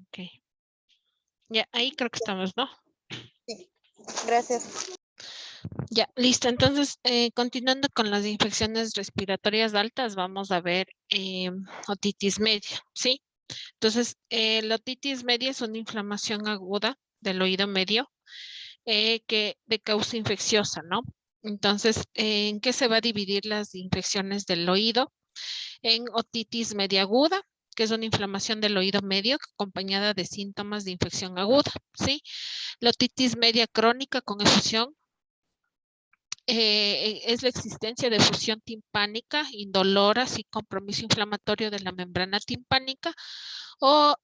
Ok. Ya, ahí creo que estamos, ¿no? Sí. Gracias. Ya, listo. Entonces, continuando con las infecciones respiratorias altas, vamos a ver otitis media, ¿sí? Entonces, la otitis media es una inflamación aguda del oído medio que de causa infecciosa, ¿no? Entonces, ¿en qué se va a dividir las infecciones del oído? En otitis media aguda, que es una inflamación del oído medio acompañada de síntomas de infección aguda, ¿sí? La otitis media crónica con efusión es la existencia de fusión timpánica indolora sin compromiso inflamatorio de la membrana timpánica o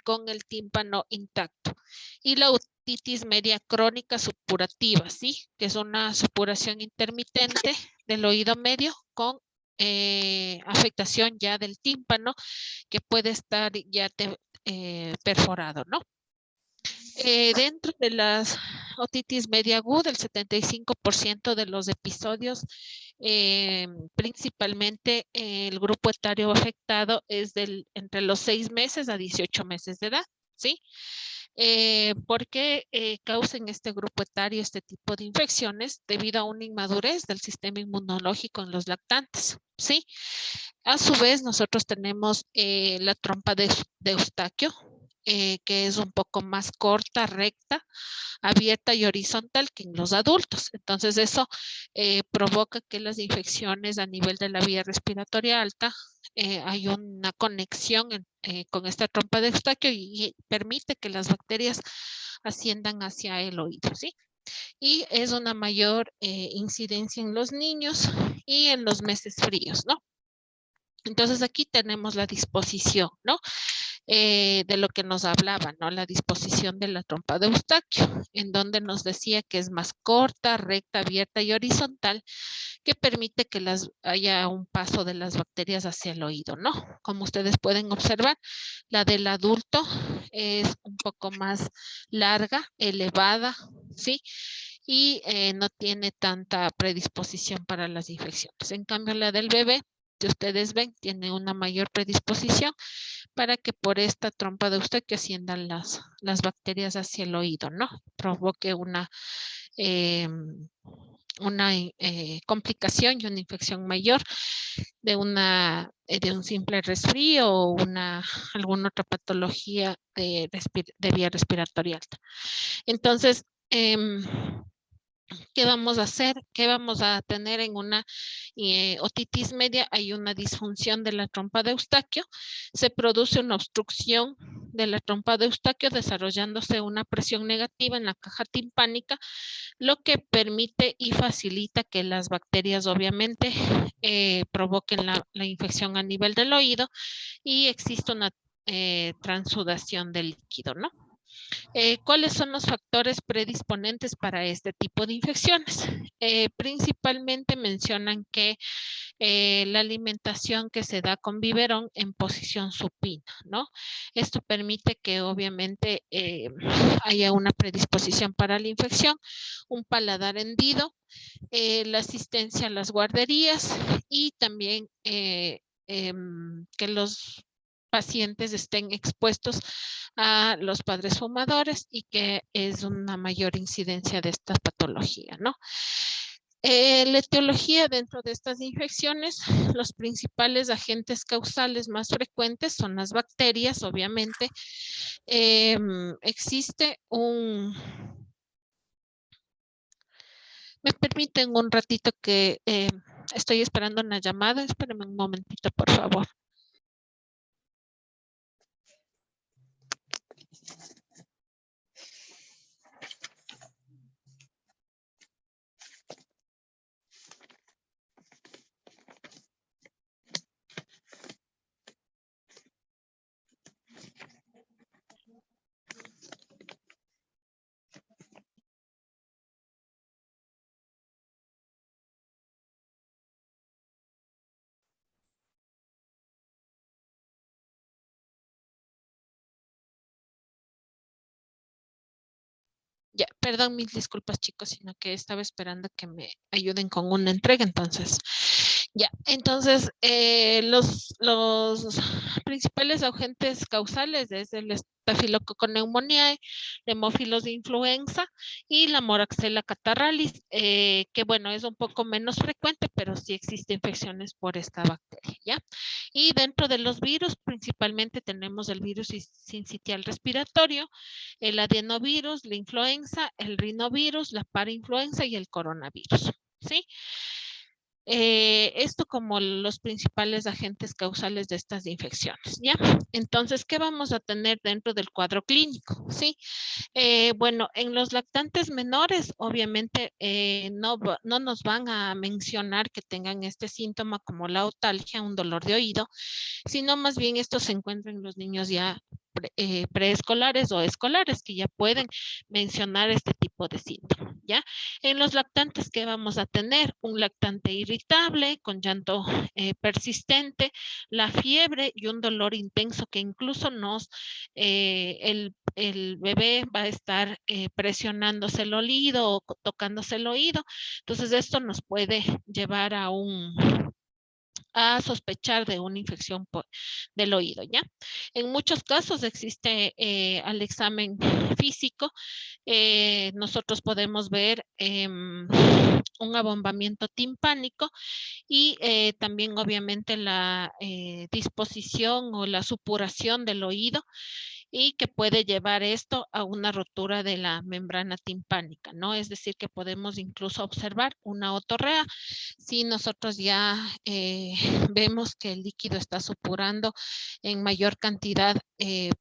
con el tímpano intacto. Y la otitis media crónica supurativa, ¿sí? Que es una supuración intermitente del oído medio con afectación ya del tímpano que puede estar ya perforado, ¿no? Dentro de las otitis media aguda, el 75% de los episodios, principalmente el grupo etario afectado es entre los 6 meses a 18 meses de edad, ¿sí? ¿Por qué causan este grupo etario este tipo de infecciones? Debido a una inmadurez del sistema inmunológico en los lactantes, ¿sí? A su vez, nosotros tenemos la trompa de Eustaquio, que es un poco más corta, recta, abierta y horizontal que en los adultos. Entonces, eso provoca que las infecciones a nivel de la vía respiratoria alta, hay una conexión con esta trompa de Eustaquio y permite que las bacterias asciendan hacia el oído, ¿sí? Y es una mayor incidencia en los niños y en los meses fríos, ¿no? Entonces aquí tenemos la disposición, ¿no? De lo que nos hablaba, ¿no? La disposición de la trompa de Eustaquio, en donde nos decía que es más corta, recta, abierta y horizontal, que permite que haya un paso de las bacterias hacia el oído, ¿no? Como ustedes pueden observar, la del adulto es un poco más larga, elevada, ¿sí? Y no tiene tanta predisposición para las infecciones. En cambio, la del bebé, si ustedes ven, tiene una mayor predisposición para que por esta trompa de Eustaquio asciendan las bacterias hacia el oído, ¿no? Provoque eh, una complicación y una infección mayor de un simple resfrío o alguna otra patología de vía respiratoria alta. Entonces, ¿qué vamos a hacer? ¿Qué vamos a tener en una otitis media? Hay una disfunción de la trompa de Eustaquio, se produce una obstrucción de la trompa de Eustaquio desarrollándose una presión negativa en la caja timpánica, lo que permite y facilita que las bacterias obviamente provoquen la infección a nivel del oído y existe una transudación del líquido, ¿no? ¿Cuáles son los factores predisponentes para este tipo de infecciones? Principalmente mencionan que la alimentación que se da con biberón en posición supina, ¿no? Esto permite que obviamente haya una predisposición para la infección, un paladar hendido, la asistencia a las guarderías y también que los pacientes estén expuestos a los padres fumadores y que es una mayor incidencia de esta patología, ¿no? La etiología dentro de estas infecciones, los principales agentes causales más frecuentes son las bacterias, obviamente. Existe Me permiten un ratito que estoy esperando una llamada. Espérenme un momentito, por favor. Ya, perdón, mis disculpas, chicos, sino que estaba esperando que me ayuden con una entrega, entonces. Ya, entonces los principales agentes causales es el Staphylococcus pneumoniae, Haemophilus de influenza y la Moraxella catarrhalis, que bueno, es un poco menos frecuente, pero sí existe infecciones por esta bacteria, ¿ya? Y dentro de los virus, principalmente tenemos el virus sincitial respiratorio, el adenovirus, la influenza, el rinovirus, la parainfluenza y el coronavirus, ¿sí? Esto como los principales agentes causales de estas infecciones, ¿ya? Entonces, ¿qué vamos a tener dentro del cuadro clínico? ¿Sí? Bueno, en los lactantes menores, obviamente, no nos van a mencionar que tengan este síntoma como la otalgia, un dolor de oído, sino más bien esto se encuentra en los niños ya preescolares o escolares que ya pueden mencionar este tipo de síntomas, ¿ya? En los lactantes, ¿qué vamos a tener? Un lactante irritable, con llanto persistente, la fiebre y un dolor intenso que incluso el bebé va a estar presionándose el oído o tocándose el oído. Entonces, esto nos puede llevar a sospechar de una infección del oído, ¿ya? En muchos casos existe al examen físico, nosotros podemos ver un abombamiento timpánico y también obviamente la disposición o la supuración del oído y que puede llevar esto a una rotura de la membrana timpánica, ¿no? Es decir, que podemos incluso observar una otorrea si nosotros ya vemos que el líquido está supurando en mayor cantidad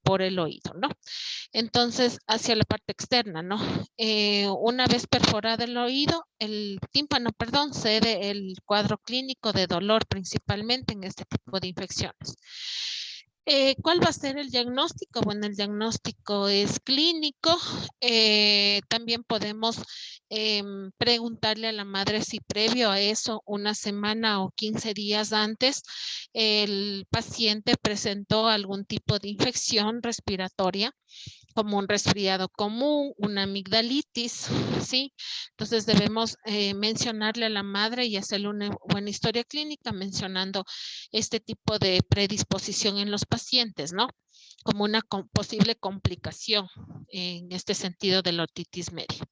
por el oído, ¿no? Entonces, hacia la parte externa, ¿no? Una vez perforado el tímpano, perdón, cede el cuadro clínico de dolor principalmente en este tipo de infecciones. ¿Cuál va a ser el diagnóstico? Bueno, el diagnóstico es clínico. También podemos preguntarle a la madre si previo a eso, una semana o 15 días antes, el paciente presentó algún tipo de infección respiratoria como un resfriado común, una amigdalitis, ¿sí? Entonces debemos mencionarle a la madre y hacerle una buena historia clínica mencionando este tipo de predisposición en los pacientes, ¿no? Como una posible complicación en este sentido de la otitis media.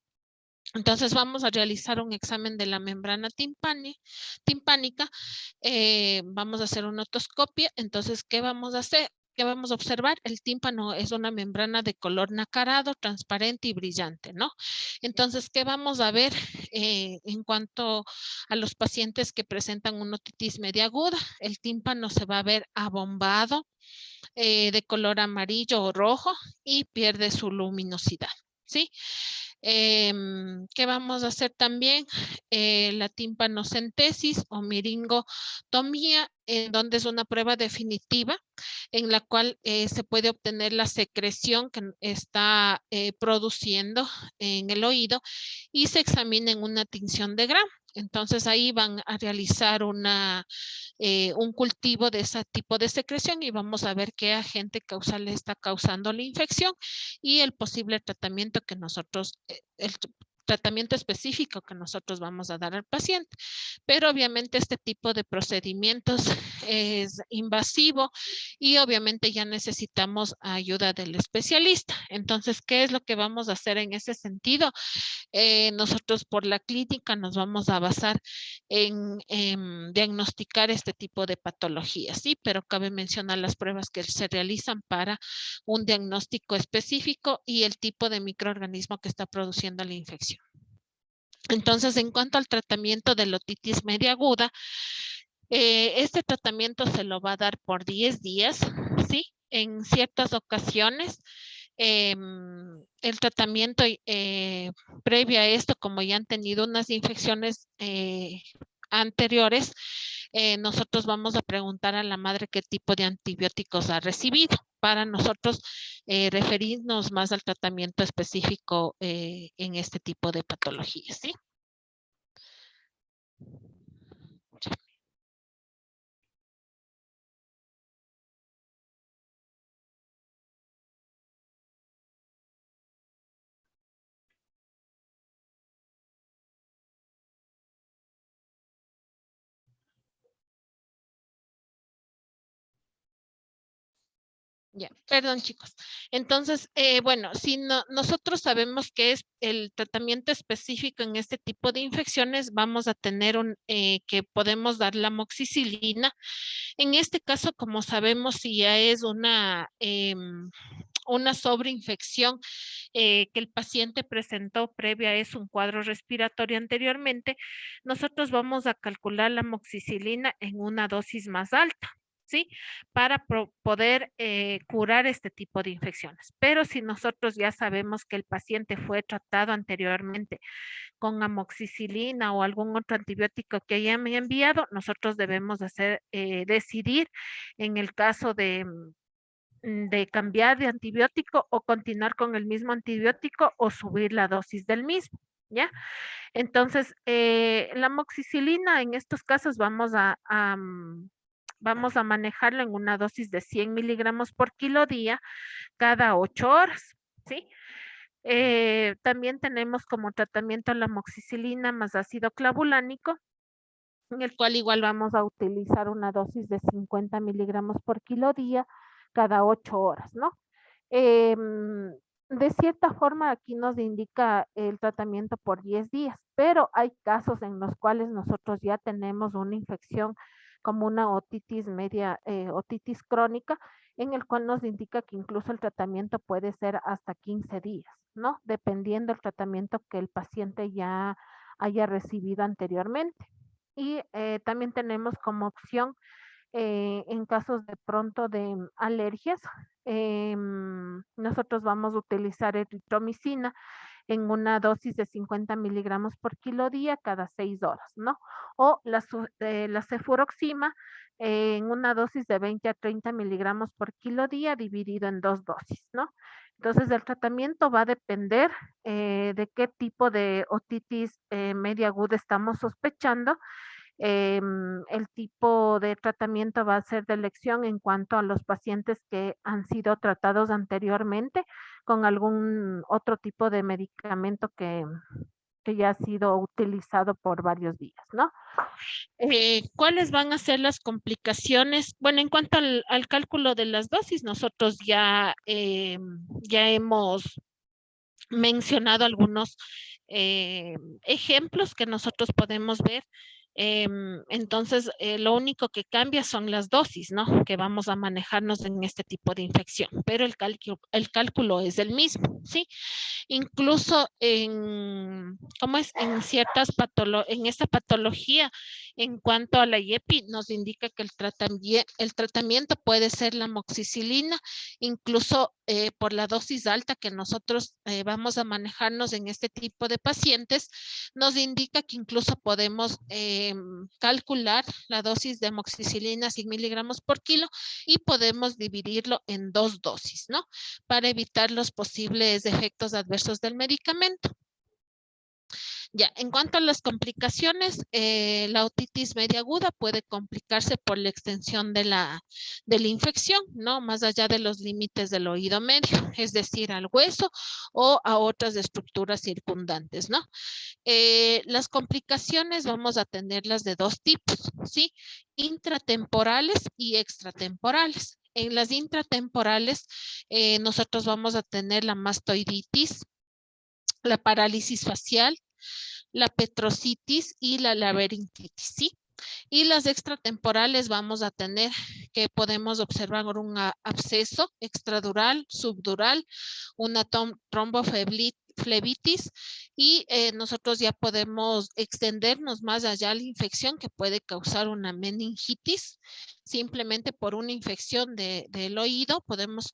Entonces vamos a realizar un examen de la membrana timpánica, vamos a hacer una otoscopia. Entonces, ¿qué vamos a hacer? ¿Qué vamos a observar? El tímpano es una membrana de color nacarado, transparente y brillante, ¿no? Entonces, ¿qué vamos a ver en cuanto a los pacientes que presentan una otitis media aguda? El tímpano se va a ver abombado, de color amarillo o rojo y pierde su luminosidad, ¿sí? ¿Qué vamos a hacer también? La timpanocentesis o miringotomía, en donde es una prueba definitiva en la cual se puede obtener la secreción que está produciendo en el oído y se examina en una tinción de Gram. Entonces ahí van a realizar un cultivo de ese tipo de secreción y vamos a ver qué agente causal está causando la infección y el posible tratamiento que nosotros, el tratamiento específico que nosotros vamos a dar al paciente. Pero obviamente este tipo de procedimientos es invasivo y obviamente ya necesitamos ayuda del especialista. Entonces, ¿qué es lo que vamos a hacer en ese sentido? Nosotros por la clínica nos vamos a basar en diagnosticar este tipo de patologías, ¿sí? Pero cabe mencionar las pruebas que se realizan para un diagnóstico específico y el tipo de microorganismo que está produciendo la infección. Entonces, en cuanto al tratamiento de la otitis media aguda, este tratamiento se lo va a dar por 10 días, ¿sí? En ciertas ocasiones, el tratamiento previo a esto, como ya han tenido unas infecciones anteriores, nosotros vamos a preguntar a la madre qué tipo de antibióticos ha recibido para nosotros referirnos más al tratamiento específico en este tipo de patologías, ¿sí? Ya, perdón chicos. Entonces, bueno, si nosotros sabemos que es el tratamiento específico en este tipo de infecciones, vamos a tener que podemos dar la amoxicilina. En este caso, como sabemos, si ya es una sobreinfección que el paciente presentó previa es un cuadro respiratorio anteriormente, nosotros vamos a calcular la amoxicilina en una dosis más alta. ¿Sí? Para poder curar este tipo de infecciones. Pero si nosotros ya sabemos que el paciente fue tratado anteriormente con amoxicilina o algún otro antibiótico que hayan enviado, nosotros debemos decidir en el caso de cambiar de antibiótico o continuar con el mismo antibiótico o subir la dosis del mismo, ¿ya? Entonces, la amoxicilina en estos casos vamos a manejarla en una dosis de 100 miligramos por kilo día cada 8 horas, ¿sí? También tenemos como tratamiento la amoxicilina más ácido clavulánico, en el cual igual vamos a utilizar una dosis de 50 miligramos por kilo día cada 8 horas, ¿no? De cierta forma aquí nos indica el tratamiento por 10 días, pero hay casos en los cuales nosotros ya tenemos una infección como una otitis media, otitis crónica, en el cual nos indica que incluso el tratamiento puede ser hasta 15 días, ¿no? Dependiendo del tratamiento que el paciente ya haya recibido anteriormente. Y también tenemos como opción en casos de pronto de alergias, nosotros vamos a utilizar eritromicina en una dosis de 50 miligramos por kilo día cada 6 horas, ¿no? O la cefuroxima en una dosis de 20 a 30 miligramos por kilo día dividido en 2 dosis, ¿no? Entonces, el tratamiento va a depender de qué tipo de otitis media aguda estamos sospechando. El tipo de tratamiento va a ser de elección en cuanto a los pacientes que han sido tratados anteriormente con algún otro tipo de medicamento que ya ha sido utilizado por varios días, ¿no? ¿Cuáles van a ser las complicaciones? Bueno, en cuanto al cálculo de las dosis, nosotros ya hemos mencionado algunos ejemplos que nosotros podemos ver. Entonces, lo único que cambia son las dosis, ¿no? Que vamos a manejarnos en este tipo de infección, pero el cálculo es el mismo, ¿sí? Incluso ¿cómo es? En esta patología, en cuanto a la IEPI, nos indica que el tratamiento puede ser la amoxicilina, incluso por la dosis alta que nosotros vamos a manejarnos en este tipo de pacientes, nos indica que incluso podemos calcular la dosis de amoxicilina 100 miligramos por kilo y podemos dividirlo en 2 dosis, ¿no? Para evitar los posibles efectos adversos del medicamento. Ya, en cuanto a las complicaciones, la otitis media aguda puede complicarse por la extensión de la infección, ¿no? Más allá de los límites del oído medio, es decir, al hueso o a otras estructuras circundantes, ¿no? Las complicaciones vamos a tenerlas de 2 tipos, ¿sí? Intratemporales y extratemporales. En las intratemporales, nosotros vamos a tener la mastoiditis, la parálisis facial, la petrositis y la laberintitis, ¿sí? Y las extratemporales vamos a tener que podemos observar un absceso extradural, subdural, una tromboflebitis y nosotros ya podemos extendernos más allá a la infección que puede causar una meningitis. Simplemente por una infección del oído podemos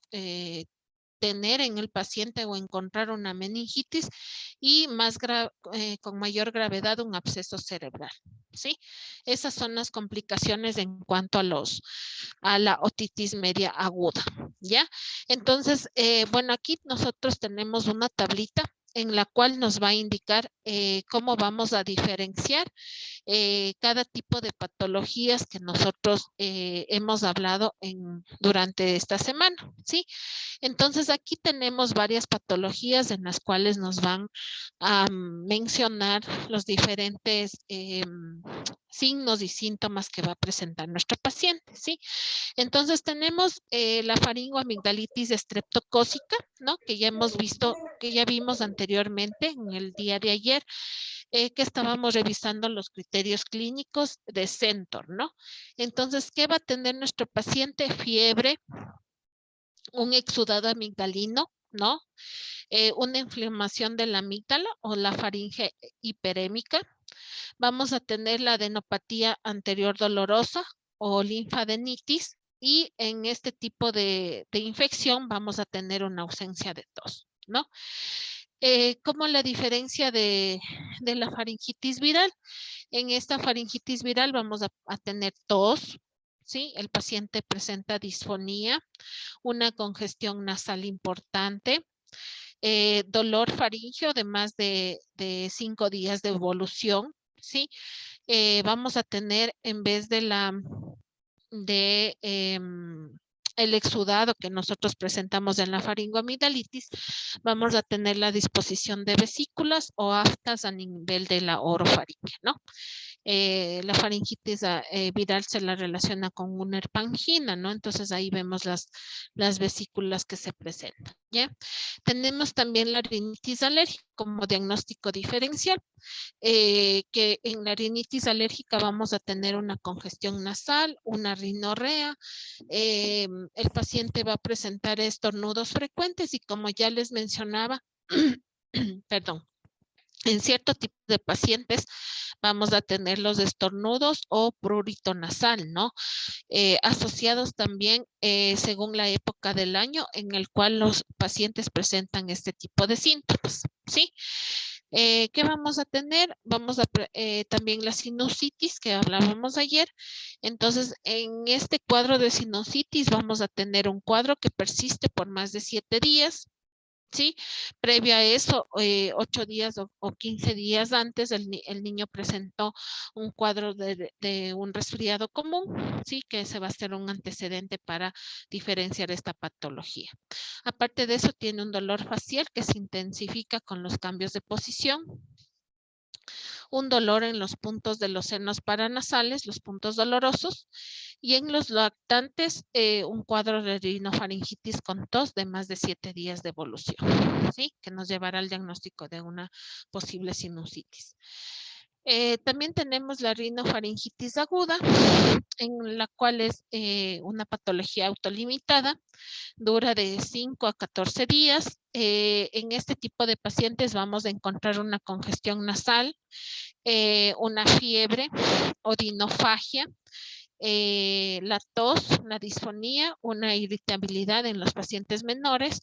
tener en el paciente o encontrar una meningitis y con mayor gravedad un absceso cerebral, ¿sí? Esas son las complicaciones en cuanto a la otitis media aguda, ¿ya? Entonces, bueno, aquí nosotros tenemos una tablita en la cual nos va a indicar cómo vamos a diferenciar cada tipo de patologías que nosotros hemos hablado durante esta semana, ¿sí? Entonces aquí tenemos varias patologías en las cuales nos van a mencionar los diferentes signos y síntomas que va a presentar nuestro paciente, ¿sí? Entonces tenemos la faringoamigdalitis estreptocócica, ¿no? Que ya hemos visto, que ya vimos anteriormente en el día de ayer, que estábamos revisando los criterios clínicos de Centor, ¿no? Entonces, ¿qué va a tener nuestro paciente? Fiebre, un exudado amigdalino, ¿no? Una inflamación de la amígdala o la faringe hiperémica. Vamos a tener la adenopatía anterior dolorosa o linfadenitis, y en este tipo de infección vamos a tener una ausencia de tos, ¿no? ¿Cómo la diferencia de la faringitis viral? En esta faringitis viral vamos a tener tos, ¿sí? El paciente presenta disfonía, una congestión nasal importante, dolor faríngeo de más de 5 días de evolución, ¿sí? Vamos a tener, en vez de de el exudado que nosotros presentamos en la faringoamigdalitis, vamos a tener la disposición de vesículas o aftas a nivel de la orofaringe, ¿no? La faringitis viral se la relaciona con una herpangina, ¿no? Entonces ahí vemos las vesículas que se presentan, ¿ya? Tenemos también la rinitis alérgica como diagnóstico diferencial, que en la rinitis alérgica vamos a tener una congestión nasal, una rinorrea, el paciente va a presentar estornudos frecuentes y como ya les mencionaba, perdón, en cierto tipo de pacientes vamos a tener los estornudos o prurito nasal, ¿no? Asociados también según la época del año en el cual los pacientes presentan este tipo de síntomas, ¿sí? ¿Qué vamos a tener? Vamos a también la sinusitis que hablábamos ayer. Entonces, en este cuadro de sinusitis vamos a tener un cuadro que persiste por más de 7 días. ¿Sí? Previo a eso, 8 días o 15 días antes, el niño presentó un cuadro de un resfriado común, ¿sí? Que se va a hacer un antecedente para diferenciar esta patología. Aparte de eso, tiene un dolor facial que se intensifica con los cambios de posición, un dolor en los puntos de los senos paranasales, los puntos dolorosos, y en los lactantes un cuadro de rinofaringitis con tos de más de 7 días de evolución, ¿sí? Que nos llevará al diagnóstico de una posible sinusitis. También tenemos la rinofaringitis aguda, en la cual es una patología autolimitada, dura de 5 a 14 días. En este tipo de pacientes vamos a encontrar una congestión nasal, una fiebre, odinofagia, la tos, la disfonía, una irritabilidad en los pacientes menores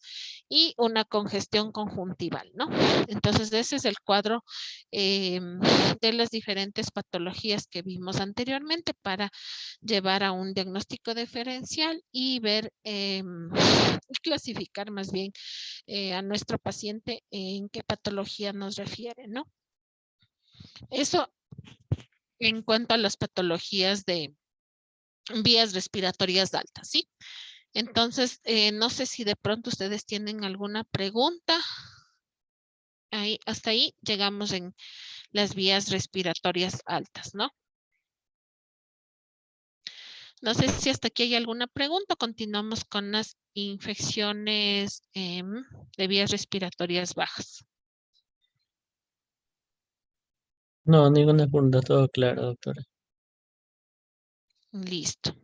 y una congestión conjuntival, ¿no? Entonces, ese es el cuadro de las diferentes patologías que vimos anteriormente para llevar a un diagnóstico diferencial y ver y clasificar más bien a nuestro paciente en qué patología nos refiere, ¿no? Eso en cuanto a las patologías de vías respiratorias altas, ¿sí? Entonces, no sé si de pronto ustedes tienen alguna pregunta. Ahí, hasta ahí llegamos en las vías respiratorias altas, ¿no? No sé si hasta aquí hay alguna pregunta. Continuamos con las infecciones de vías respiratorias bajas. No, ninguna pregunta, todo claro, doctora. Listo.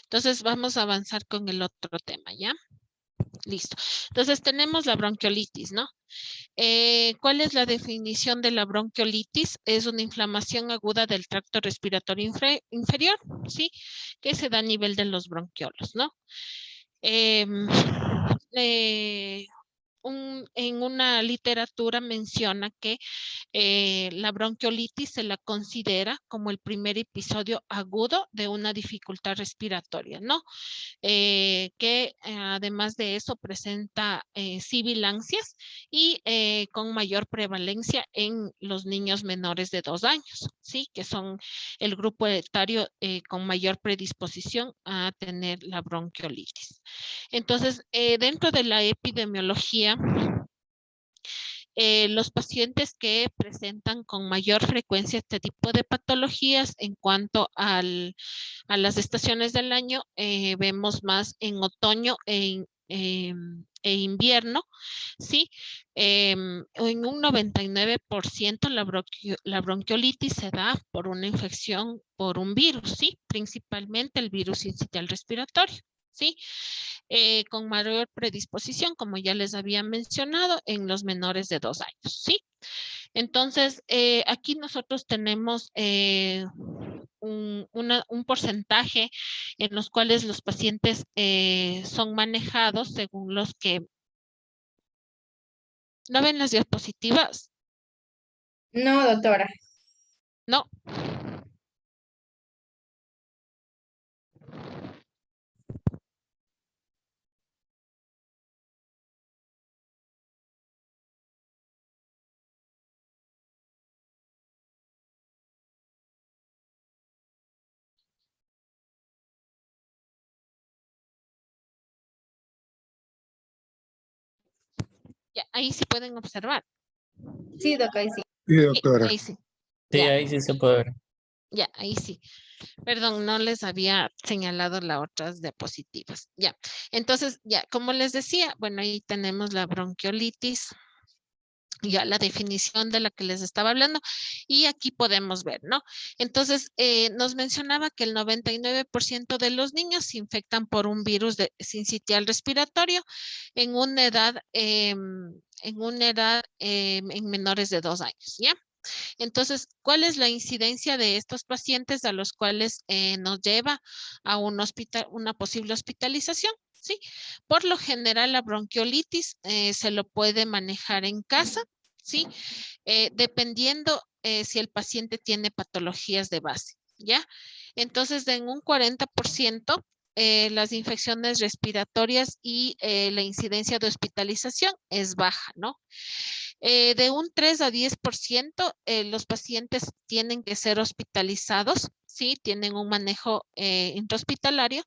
Entonces vamos a avanzar con el otro tema, ¿ya? Listo. Entonces tenemos la bronquiolitis, ¿no? ¿Cuál es la definición de la bronquiolitis? Es una inflamación aguda del tracto respiratorio inferior, ¿sí? Que se da a nivel de los bronquiolos, ¿no? Em, en una literatura menciona que la bronquiolitis se la considera como el primer episodio agudo de una dificultad respiratoria, ¿no? Que además de eso presenta sibilancias y con mayor prevalencia en los niños menores de 2 años, ¿sí? Que son el grupo etario con mayor predisposición a tener la bronquiolitis. Entonces, dentro de la epidemiología, Los pacientes que presentan con mayor frecuencia este tipo de patologías en cuanto a las estaciones del año, vemos más en otoño e invierno, ¿sí? En un 99% la bronquiolitis se da por una infección por un virus, ¿sí? Principalmente el virus sincitial respiratorio, ¿sí? Con mayor predisposición, como ya les había mencionado, en los menores de 2 años, ¿sí? Entonces, aquí nosotros tenemos un porcentaje en los cuales los pacientes son manejados según los que... ¿No ven las diapositivas? No, doctora. No. Ya, ahí sí pueden observar. Sí, doctora, sí. Sí, Sí, doctora. ahí sí. Sí, Ya, ahí sí se puede ver. ya, ahí sí. Perdón, no les había señalado las otras diapositivas. Ya, entonces, ya, como les decía, bueno, ahí tenemos la bronquiolitis, ya la definición de la que les estaba hablando, y aquí podemos ver, ¿no? Entonces, nos mencionaba que el 99% de los niños se infectan por un virus de sincitial respiratorio en una edad, en menores de 2 años, ¿ya? Entonces, ¿cuál es la incidencia de estos pacientes a los cuales nos lleva a una posible hospitalización? Sí, por lo general la bronquiolitis se lo puede manejar en casa, sí, dependiendo si el paciente tiene patologías de base, ¿ya? Entonces, en un 40%, las infecciones respiratorias y la incidencia de hospitalización es baja, ¿no? De un 3 a 10%, los pacientes tienen que ser hospitalizados, ¿sí? Tienen un manejo intrahospitalario,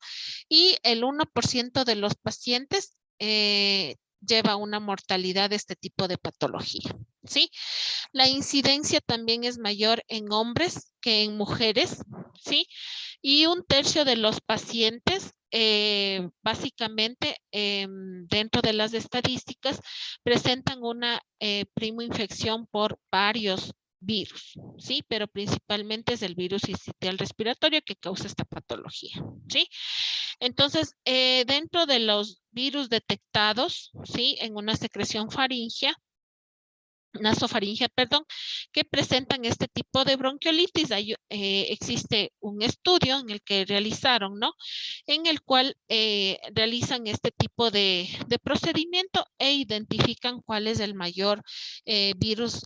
y el 1% de los pacientes lleva una mortalidad de este tipo de patología, ¿sí? La incidencia también es mayor en hombres que en mujeres, ¿sí? Y un tercio de los pacientes, básicamente, dentro de las estadísticas, presentan una primoinfección por varios virus, ¿sí? Pero principalmente es el virus sincitial respiratorio que causa esta patología, ¿sí? Entonces, dentro de los virus detectados, ¿sí? En una secreción faríngea, nasofaringe, perdón, que presentan este tipo de bronquiolitis. Existe un estudio en el que realizaron, ¿no? En el cual realizan este tipo de procedimiento e identifican cuál es el mayor virus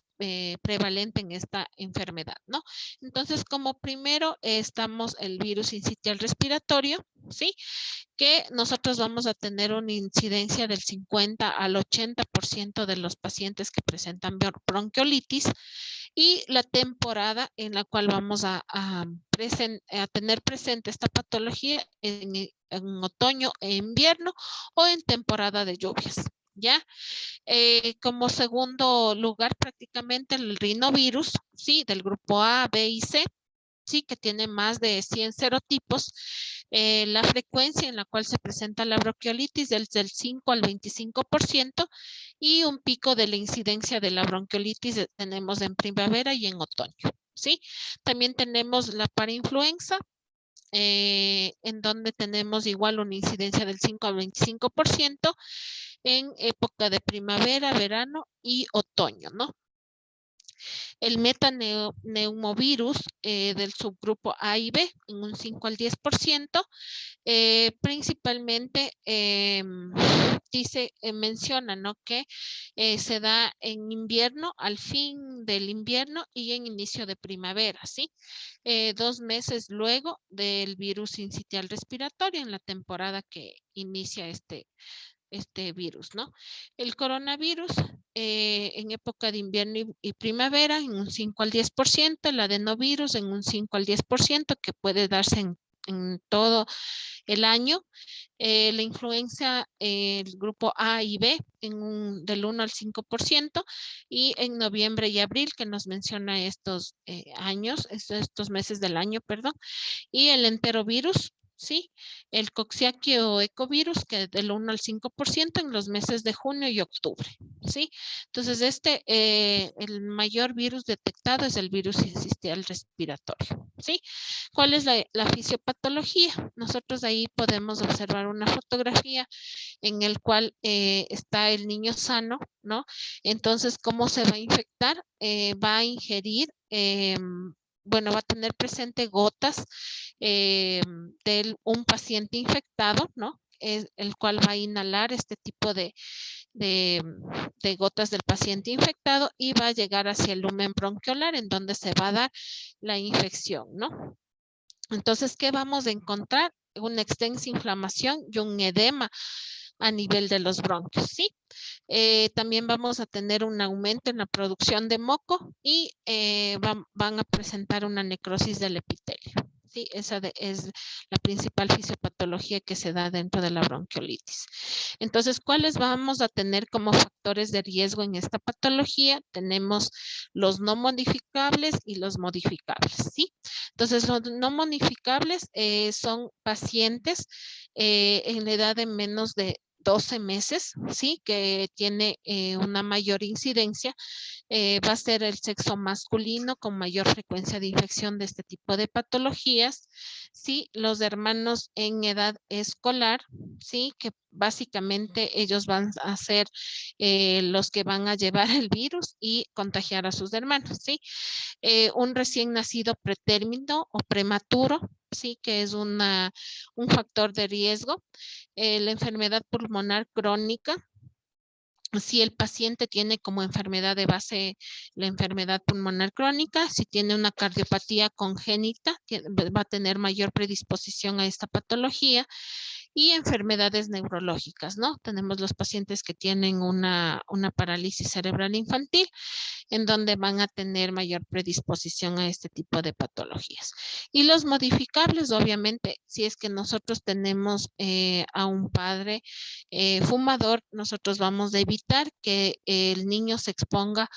prevalente en esta enfermedad, ¿no? Entonces, como primero estamos el virus sincitial respiratorio, ¿sí? Que nosotros vamos a tener una incidencia del 50 al 80% de los pacientes que presentan bronquiolitis, y la temporada en la cual vamos a tener presente esta patología en otoño e invierno o en temporada de lluvias. ¿Ya? Como segundo lugar, prácticamente el rinovirus, ¿sí? Del grupo A, B y C, sí, que tiene más de 100 serotipos. La frecuencia en la cual se presenta la bronquiolitis es del 5 al 25%, y un pico de la incidencia de la bronquiolitis tenemos en primavera y en otoño, ¿sí? También tenemos la parainfluenza, en donde tenemos igual una incidencia del 5 al 25% en época de primavera, verano y otoño, ¿no? El metaneumovirus del subgrupo A y B en un 5 al 10%, principalmente menciona, ¿no? Que se da en invierno, al fin del invierno y en inicio de primavera, ¿sí? 2 meses luego del virus sincitial respiratorio, en la temporada que inicia este virus, ¿no? El coronavirus en época de invierno y primavera en un 5 al 10%, el adenovirus en un 5 al 10%, que puede darse en en todo el año. La influencia, el grupo A y B del 1 al 5%, y en noviembre y abril, que nos menciona estos años, estos meses del año, perdón, y el enterovirus, ¿sí? El coxisaquio o ecovirus, que del 1 al 5% en los meses de junio y octubre, ¿sí? Entonces, el mayor virus detectado es el virus sincicial respiratorio, ¿sí? ¿Cuál es la fisiopatología? Nosotros ahí podemos observar una fotografía en el cual está el niño sano, ¿no? Entonces, ¿cómo se va a infectar? Va a ingerir, bueno, va a tener presente gotas de un paciente infectado, ¿no? El cual va a inhalar este tipo de, de gotas del paciente infectado y va a llegar hacia el lumen bronquiolar, en donde se va a dar la infección, ¿no? Entonces, ¿qué vamos a encontrar? Una extensa inflamación y un edema a nivel de los bronquios, ¿sí? También vamos a tener un aumento en la producción de moco y van a presentar una necrosis del epitelio. Sí, es la principal fisiopatología que se da dentro de la bronquiolitis. Entonces, ¿cuáles vamos a tener como factores de riesgo en esta patología? Tenemos los no modificables y los modificables, ¿sí? Entonces, los no modificables son pacientes en la edad de menos de 12 meses, ¿sí? Que tiene una mayor incidencia. Va a ser el sexo masculino con mayor frecuencia de infección de este tipo de patologías, ¿sí? Los hermanos en edad escolar, ¿sí? Que básicamente ellos van a ser los que van a llevar el virus y contagiar a sus hermanos, ¿sí? Un recién nacido pretérmino o prematuro, sí, que es un factor de riesgo. La enfermedad pulmonar crónica, si el paciente tiene como enfermedad de base la enfermedad pulmonar crónica, si tiene una cardiopatía congénita, va a tener mayor predisposición a esta patología. Y enfermedades neurológicas, ¿no? Tenemos los pacientes que tienen una parálisis cerebral infantil, en donde van a tener mayor predisposición a este tipo de patologías. Y los modificables, obviamente, si es que nosotros tenemos a un padre fumador, nosotros vamos a evitar que el niño se exponga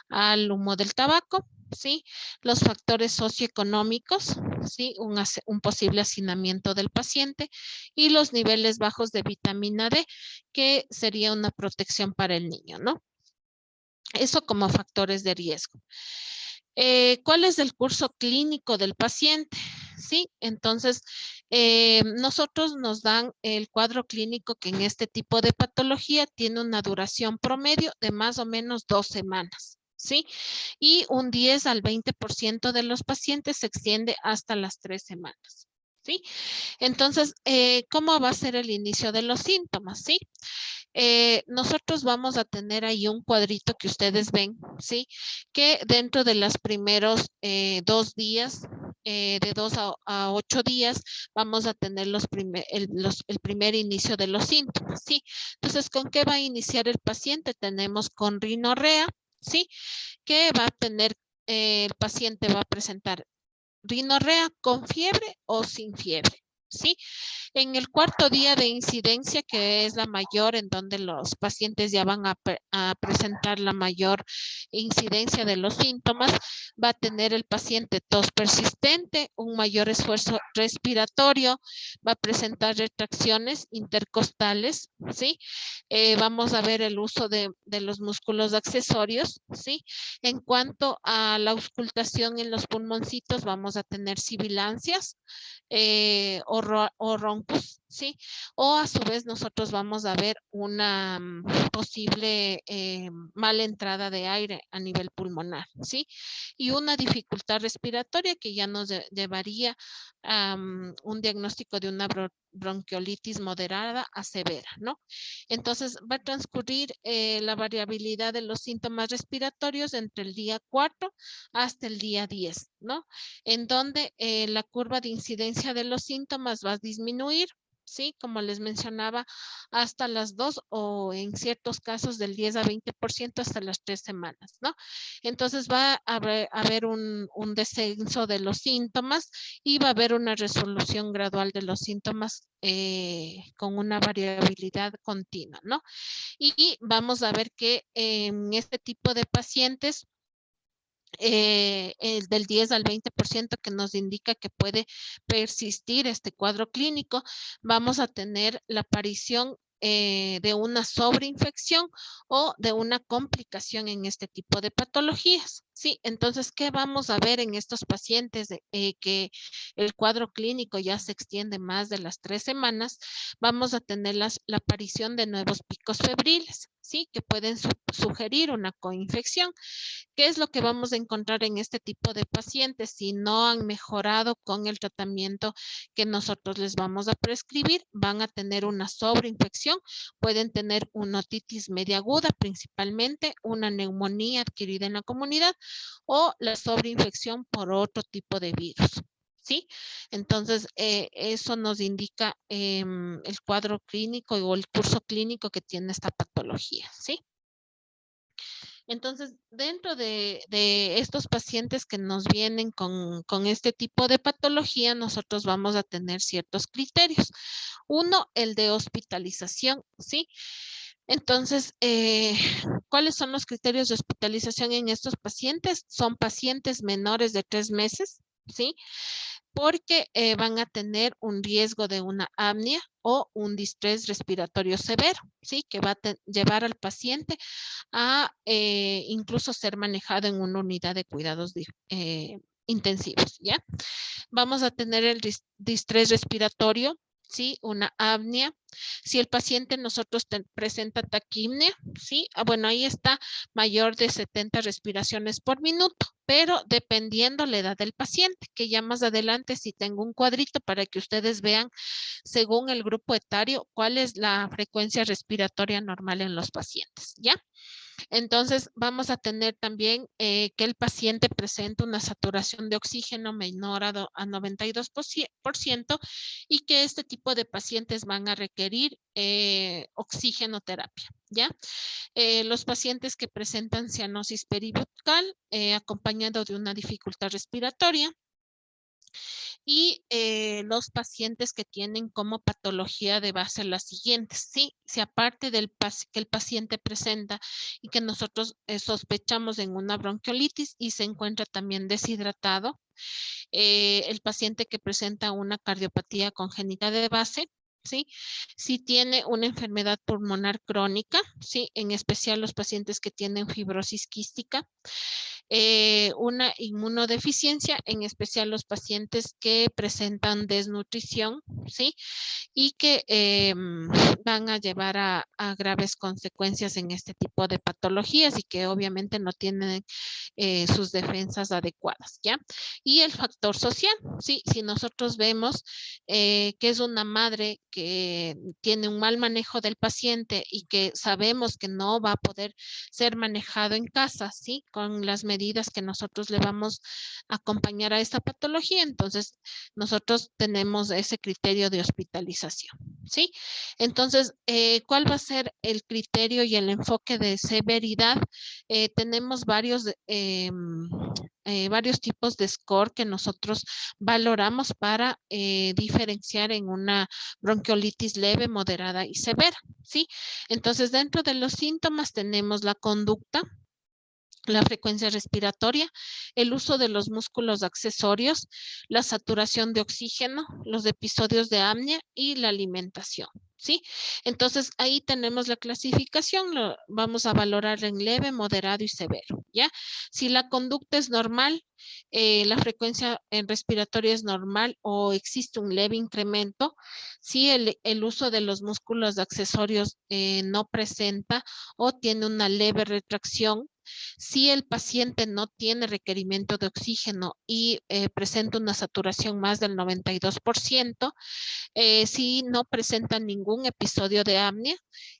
al humo del tabaco, ¿sí? Los factores socioeconómicos, ¿sí? Un posible hacinamiento del paciente y los niveles bajos de vitamina D, que sería una protección para el niño, ¿no? Eso como factores de riesgo. ¿Cuál es el curso clínico del paciente? Sí, entonces nosotros nos dan el cuadro clínico que en este tipo de patología tiene una duración promedio de más o menos 2 semanas. ¿Sí? Y un 10 al 20% de los pacientes se extiende hasta las 3 semanas. ¿Sí? Entonces, ¿cómo va a ser el inicio de los síntomas? ¿Sí? Nosotros vamos a tener ahí un cuadrito que ustedes ven, ¿sí? Que dentro de los primeros 2 días, de 2 a 8 días, vamos a tener el primer inicio de los síntomas, ¿sí? Entonces, ¿con qué va a iniciar el paciente? Tenemos con rinorrea, ¿sí? Que va a tener, el paciente va a presentar rinorrea con fiebre o sin fiebre, ¿sí? En el cuarto día de incidencia, que es la mayor, en donde los pacientes ya van a presentar la mayor incidencia de los síntomas, va a tener el paciente tos persistente, un mayor esfuerzo respiratorio, va a presentar retracciones intercostales, ¿sí? Vamos a ver el uso de los músculos accesorios, ¿sí? En cuanto a la auscultación en los pulmoncitos, vamos a tener sibilancias o roncos, ¿sí? O a su vez nosotros vamos a ver una posible mala entrada de aire a nivel pulmonar, ¿sí? Y una dificultad respiratoria que ya nos llevaría a un diagnóstico de una bronquiolitis moderada a severa, ¿no? Entonces va a transcurrir la variabilidad de los síntomas respiratorios entre el día 4 hasta el día 10, ¿no? En donde la curva de incidencia de los síntomas va a disminuir, ¿sí? Como les mencionaba, hasta las 2 o en ciertos casos del 10 a 20% hasta las 3 semanas, ¿no? Entonces va a haber un descenso de los síntomas y va a haber una resolución gradual de los síntomas con una variabilidad continua, ¿no? Y vamos a ver que en este tipo de pacientes, del 10 al 20% que nos indica que puede persistir este cuadro clínico, vamos a tener la aparición de una sobreinfección o de una complicación en este tipo de patologías. Sí, entonces, ¿qué vamos a ver en estos pacientes que el cuadro clínico ya se extiende más de las 3 semanas? Vamos a tener la aparición de nuevos picos febriles, ¿sí? Que pueden sugerir una coinfección. ¿Qué es lo que vamos a encontrar en este tipo de pacientes si no han mejorado con el tratamiento que nosotros les vamos a prescribir? Van a tener una sobreinfección, pueden tener una otitis media aguda principalmente, una neumonía adquirida en la comunidad o la sobreinfección por otro tipo de virus. ¿Sí? Entonces, eso nos indica el cuadro clínico o el curso clínico que tiene esta patología. ¿Sí? Entonces, dentro de estos pacientes que nos vienen con este tipo de patología, nosotros vamos a tener ciertos criterios. Uno, el de hospitalización, ¿sí? Entonces, ¿cuáles son los criterios de hospitalización en estos pacientes? Son pacientes menores de 3 meses, ¿sí? Porque van a tener un riesgo de una apnea o un distrés respiratorio severo, ¿sí? Que va a llevar al paciente a incluso ser manejado en una unidad de cuidados intensivos, ¿ya? Vamos a tener el distrés respiratorio, ¿sí? Una apnea. Si el paciente nosotros presenta taquipnea, ¿sí? Bueno, ahí está mayor de 70 respiraciones por minuto, pero dependiendo la edad del paciente, que ya más adelante si tengo un cuadrito para que ustedes vean según el grupo etario cuál es la frecuencia respiratoria normal en los pacientes, ¿ya? Entonces, vamos a tener también que el paciente presente una saturación de oxígeno menor a 92% y que este tipo de pacientes van a requerir oxigenoterapia, ¿ya? Los pacientes que presentan cianosis peribucal acompañado de una dificultad respiratoria, y los pacientes que tienen como patología de base las siguientes, ¿sí? Si aparte del que el paciente presenta y que nosotros sospechamos en una bronquiolitis y se encuentra también deshidratado, el paciente que presenta una cardiopatía congénita de base, ¿sí? Si tiene una enfermedad pulmonar crónica, ¿sí? En especial los pacientes que tienen fibrosis quística, una inmunodeficiencia, en especial los pacientes que presentan desnutrición, ¿sí? Y que van a llevar a graves consecuencias en este tipo de patologías y que obviamente no tienen sus defensas adecuadas, ¿ya? Y el factor social, ¿sí? Si nosotros vemos que es una madre que tiene un mal manejo del paciente y que sabemos que no va a poder ser manejado en casa, ¿sí? Con las medidas que nosotros le vamos a acompañar a esta patología, entonces nosotros tenemos ese criterio de hospitalización, ¿sí? Entonces, ¿cuál va a ser el criterio y el enfoque de severidad? Tenemos varios tipos de score que nosotros valoramos para diferenciar en una bronquiolitis leve, moderada y severa, ¿sí? Entonces, dentro de los síntomas tenemos la conducta, la frecuencia respiratoria, el uso de los músculos accesorios, la saturación de oxígeno, los episodios de apnea y la alimentación, ¿sí? Entonces, ahí tenemos la clasificación, lo vamos a valorar en leve, moderado y severo, ¿ya? Si la conducta es normal, la frecuencia respiratoria es normal o existe un leve incremento, si el uso de los músculos accesorios no presenta o tiene una leve retracción, Si el paciente no tiene requerimiento de oxígeno y presenta una saturación más del 92%, si no presenta ningún episodio de apnea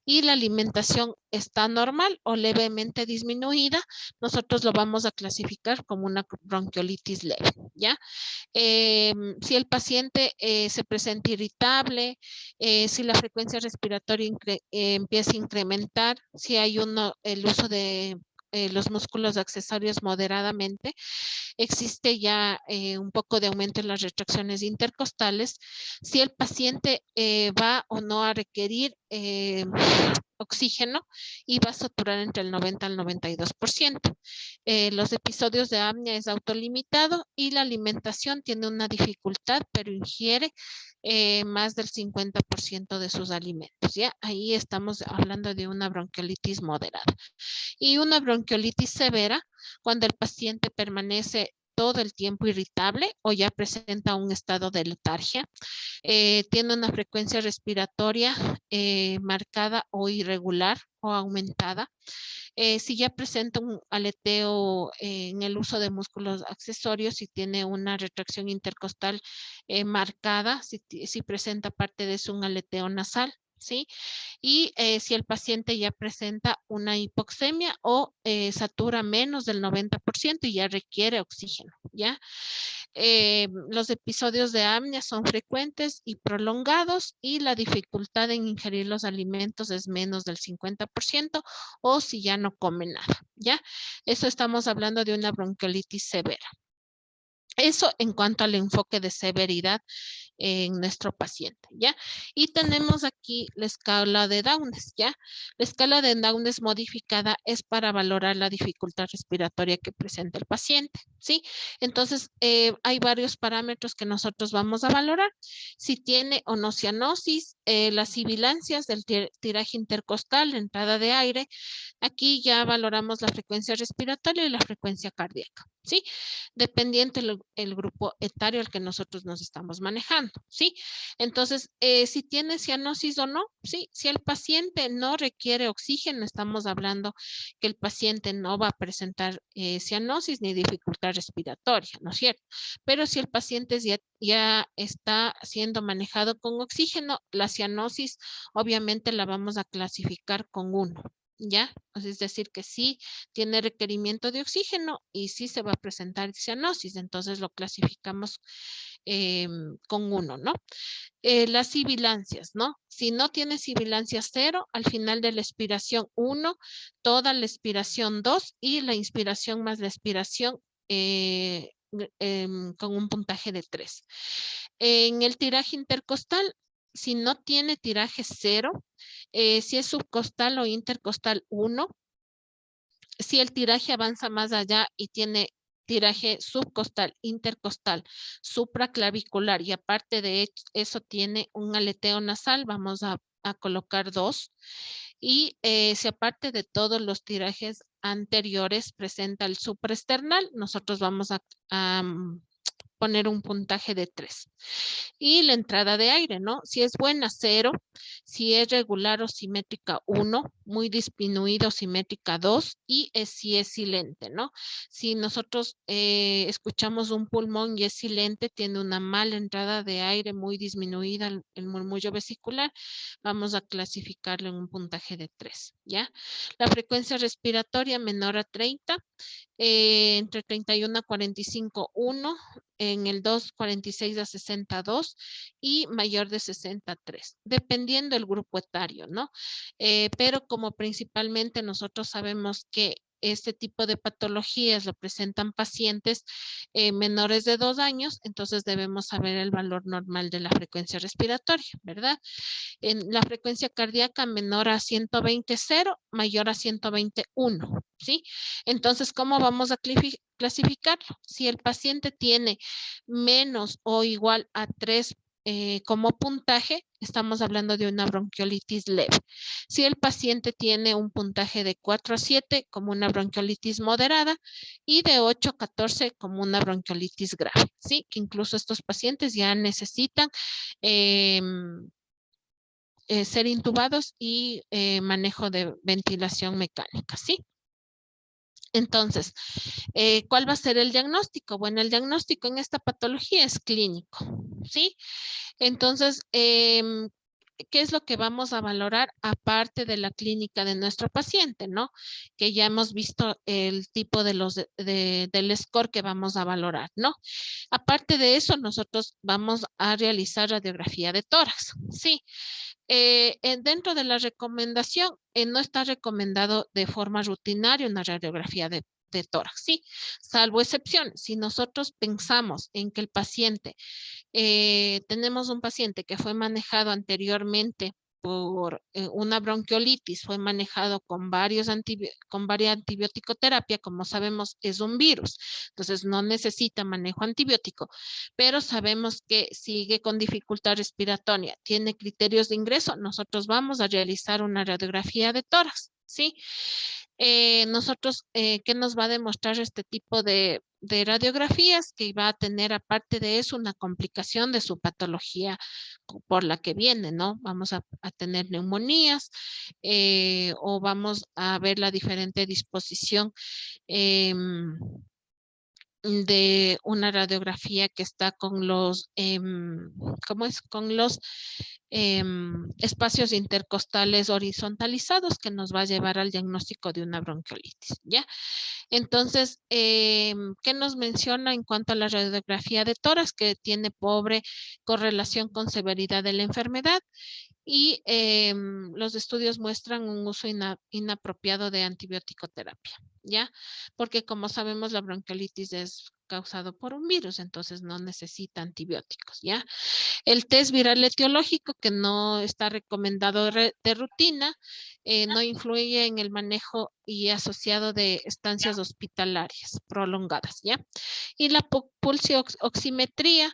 y la alimentación está normal o levemente disminuida, nosotros lo vamos a clasificar como una bronquiolitis leve, ¿ya? Si el paciente se presenta irritable, si la frecuencia respiratoria empieza a incrementar, si hay el uso de los músculos accesorios moderadamente, existe ya un poco de aumento en las retracciones intercostales, si el paciente va o no a requerir oxígeno y va a saturar entre el 90 al 92%. Los episodios de apnea es autolimitado y la alimentación tiene una dificultad, pero ingiere más del 50% de sus alimentos. ¿Ya? Ahí estamos hablando de una bronquiolitis moderada. Y una bronquiolitis severa, cuando el paciente permanece todo el tiempo irritable o ya presenta un estado de letargia, tiene una frecuencia respiratoria marcada o irregular o aumentada. Si ya presenta un aleteo en el uso de músculos accesorios, si tiene una retracción intercostal marcada, si presenta parte de eso un aleteo nasal, ¿sí? Y si el paciente ya presenta una hipoxemia o satura menos del 90% y ya requiere oxígeno, ¿ya? Los episodios de apnea son frecuentes y prolongados y la dificultad en ingerir los alimentos es menos del 50% o si ya no come nada, ¿ya? Eso estamos hablando de una bronquiolitis severa. Eso en cuanto al enfoque de severidad en nuestro paciente, ¿ya? Y tenemos aquí la escala de Downes, ¿ya? La escala de Downes modificada es para valorar la dificultad respiratoria que presenta el paciente, ¿sí? Entonces, hay varios parámetros que nosotros vamos a valorar. Si tiene o no cianosis, las sibilancias del tiraje intercostal, la entrada de aire. Aquí ya valoramos la frecuencia respiratoria y la frecuencia cardíaca, ¿sí? Dependiente el grupo etario al que nosotros nos estamos manejando, ¿sí? Entonces, si tiene cianosis o no, ¿sí? Si el paciente no requiere oxígeno, estamos hablando que el paciente no va a presentar cianosis ni dificultad respiratoria, ¿no es cierto? Pero si el paciente ya está siendo manejado con oxígeno, la cianosis obviamente la vamos a clasificar con 1, ¿ya? Es decir, que sí tiene requerimiento de oxígeno y sí se va a presentar cianosis, entonces lo clasificamos con 1, ¿no? Las sibilancias, ¿no? Si no tiene sibilancias 0, al final de la expiración 1, toda la expiración 2 y la inspiración más la expiración con un puntaje de 3. En el tiraje intercostal, si no tiene tiraje 0, si es subcostal o intercostal 1, si el tiraje avanza más allá y tiene tiraje subcostal, intercostal, supraclavicular y aparte de eso tiene un aleteo nasal, vamos a colocar 2. Y si aparte de todos los tirajes anteriores presenta el supraesternal, nosotros vamos a poner un puntaje de 3. Y la entrada de aire, ¿no? Si es buena, 0. Si es regular o simétrica, 1. Muy disminuido o simétrica, 2. Y si es silente, ¿no? Si nosotros escuchamos un pulmón y es silente, tiene una mala entrada de aire muy disminuida, el murmullo vesicular, vamos a clasificarlo en un puntaje de 3, ¿ya? La frecuencia respiratoria menor a 30, entre 31 a 45, 1, en el 2, 46 a 62 y mayor de 63, dependiendo del grupo etario, ¿no? Pero como principalmente nosotros sabemos que este tipo de patologías lo presentan pacientes menores de 2 años, entonces debemos saber el valor normal de la frecuencia respiratoria, ¿verdad? En la frecuencia cardíaca menor a 120, 0, mayor a 120, 1, ¿sí? Entonces, ¿cómo vamos a clasificarlo? Si el paciente tiene menos o igual a 3 como puntaje, estamos hablando de una bronquiolitis leve. Si el paciente tiene un puntaje de 4 a 7 como una bronquiolitis moderada y de 8 a 14 como una bronquiolitis grave, ¿sí? Que incluso estos pacientes ya necesitan ser intubados y manejo de ventilación mecánica, ¿sí? Entonces, ¿cuál va a ser el diagnóstico? Bueno, el diagnóstico en esta patología es clínico, ¿sí? Entonces, ¿qué es lo que vamos a valorar aparte de la clínica de nuestro paciente, ¿no? Que ya hemos visto el tipo de del score que vamos a valorar, ¿no? Aparte de eso, nosotros vamos a realizar radiografía de tórax, ¿sí? Dentro de la recomendación, no está recomendado de forma rutinaria una radiografía de tórax, ¿sí? Salvo excepciones. Si nosotros pensamos en que el paciente, tenemos un paciente que fue manejado anteriormente por una bronquiolitis, fue manejado con varias antibiótico terapia, como sabemos es un virus, entonces no necesita manejo antibiótico, pero sabemos que sigue con dificultad respiratoria, tiene criterios de ingreso, nosotros vamos a realizar una radiografía de tórax, ¿sí? Nosotros, ¿qué nos va a demostrar este tipo de radiografías? Que va a tener, aparte de eso, una complicación de su patología por la que viene, ¿no? Vamos a tener neumonías o vamos a ver la diferente disposición de una radiografía que está con los, ¿cómo es? Con los espacios intercostales horizontalizados que nos va a llevar al diagnóstico de una bronquiolitis, ¿ya? Entonces, ¿qué nos menciona en cuanto a la radiografía de tórax? Que tiene pobre correlación con severidad de la enfermedad y los estudios muestran un uso inapropiado de antibiótico terapia, ¿ya? Porque como sabemos, la bronquiolitis es causado por un virus, entonces no necesita antibióticos, ¿ya? El test viral etiológico, que no está recomendado de rutina, no influye en el manejo y asociado de estancias hospitalarias prolongadas, ¿ya? Y la pulsioximetría,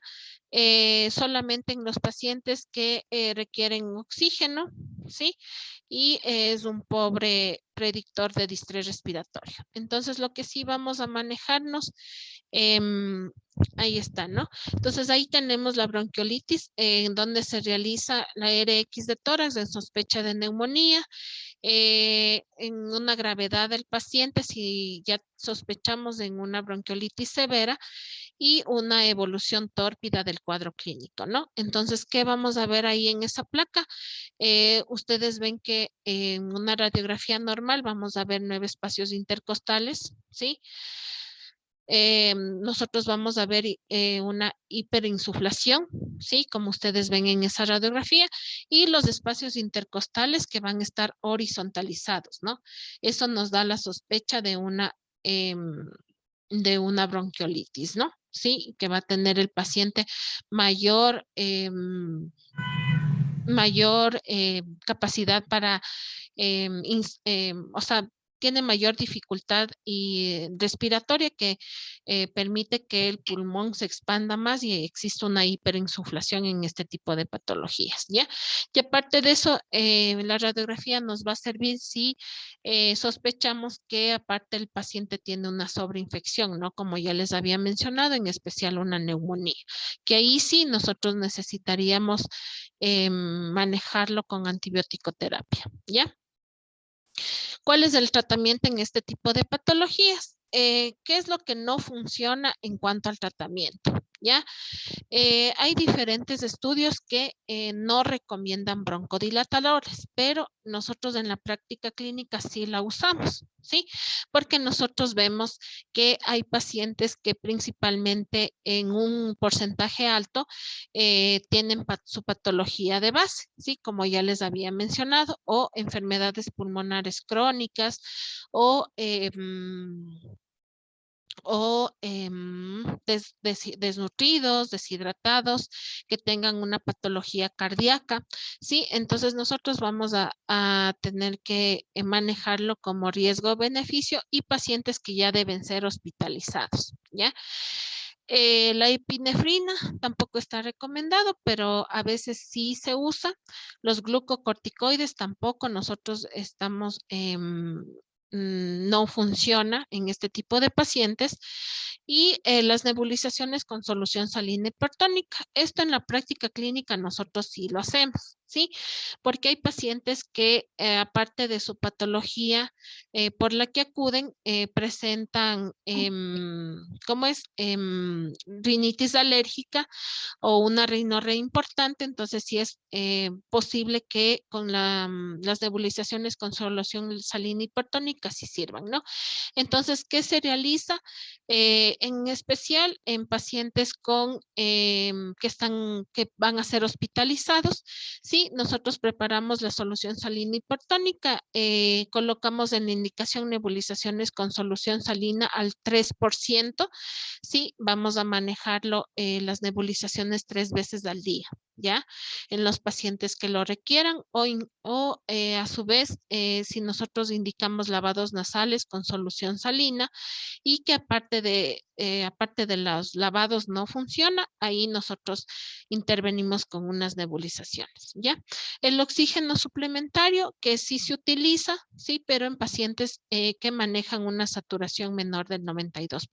solamente en los pacientes que requieren oxígeno, ¿sí? Y es un pobre predictor de distrés respiratorio. Entonces, lo que sí vamos a manejarnos, ahí está, ¿no? Entonces, ahí tenemos la bronquiolitis, en donde se realiza la RX de tórax en sospecha de neumonía, en una gravedad del paciente, si ya sospechamos en una bronquiolitis severa, y una evolución tórpida del cuadro clínico, ¿no? Entonces, ¿qué vamos a ver ahí en esa placa? Ustedes ven que en una radiografía normal vamos a ver 9 espacios intercostales, ¿sí? Nosotros vamos a ver una hiperinsuflación, ¿sí? Como ustedes ven en esa radiografía, y los espacios intercostales que van a estar horizontalizados, ¿no? Eso nos da la sospecha de una bronquiolitis, ¿no? Sí, que va a tener el paciente mayor, capacidad para, o sea, tiene mayor dificultad y respiratoria que permite que el pulmón se expanda más y existe una hiperinsuflación en este tipo de patologías, ¿ya? Y aparte de eso, la radiografía nos va a servir si sospechamos que aparte el paciente tiene una sobreinfección, ¿no? Como ya les había mencionado, en especial una neumonía, que ahí sí nosotros necesitaríamos manejarlo con antibiótico terapia, ¿ya? ¿Cuál es el tratamiento en este tipo de patologías? ¿Qué es lo que no funciona en cuanto al tratamiento? ¿Ya? Hay diferentes estudios que no recomiendan broncodilatadores, pero nosotros en la práctica clínica sí la usamos, ¿sí? Porque nosotros vemos que hay pacientes que principalmente en un porcentaje alto tienen su patología de base, ¿sí? Como ya les había mencionado, o enfermedades pulmonares crónicas o desnutridos, deshidratados, que tengan una patología cardíaca, ¿sí? Entonces nosotros vamos a tener que manejarlo como riesgo-beneficio y pacientes que ya deben ser hospitalizados, ¿ya? La epinefrina tampoco está recomendado, pero a veces sí se usa. Los glucocorticoides tampoco nosotros estamos no funciona en este tipo de pacientes y las nebulizaciones con solución salina hipertónica. Esto en la práctica clínica nosotros sí lo hacemos, ¿sí? Porque hay pacientes que aparte de su patología por la que acuden, presentan, ¿cómo es? Rinitis alérgica o una rinorrea importante, entonces sí es posible que con las nebulizaciones con solución salina hipertónica sí sirvan, ¿no? Entonces, ¿qué se realiza? En especial en pacientes con, que van a ser hospitalizados, sí, nosotros preparamos la solución salina hipertónica, colocamos en la indicación nebulizaciones con solución salina al 3%, sí, vamos a manejarlo, las nebulizaciones 3 veces al día, ¿ya? En los pacientes que lo requieran o a su vez, si nosotros indicamos lavados nasales con solución salina y que aparte de los lavados no funciona, ahí nosotros intervenimos con unas nebulizaciones, ¿ya? El oxígeno suplementario que sí se utiliza, sí, pero en pacientes que manejan una saturación menor del 92%.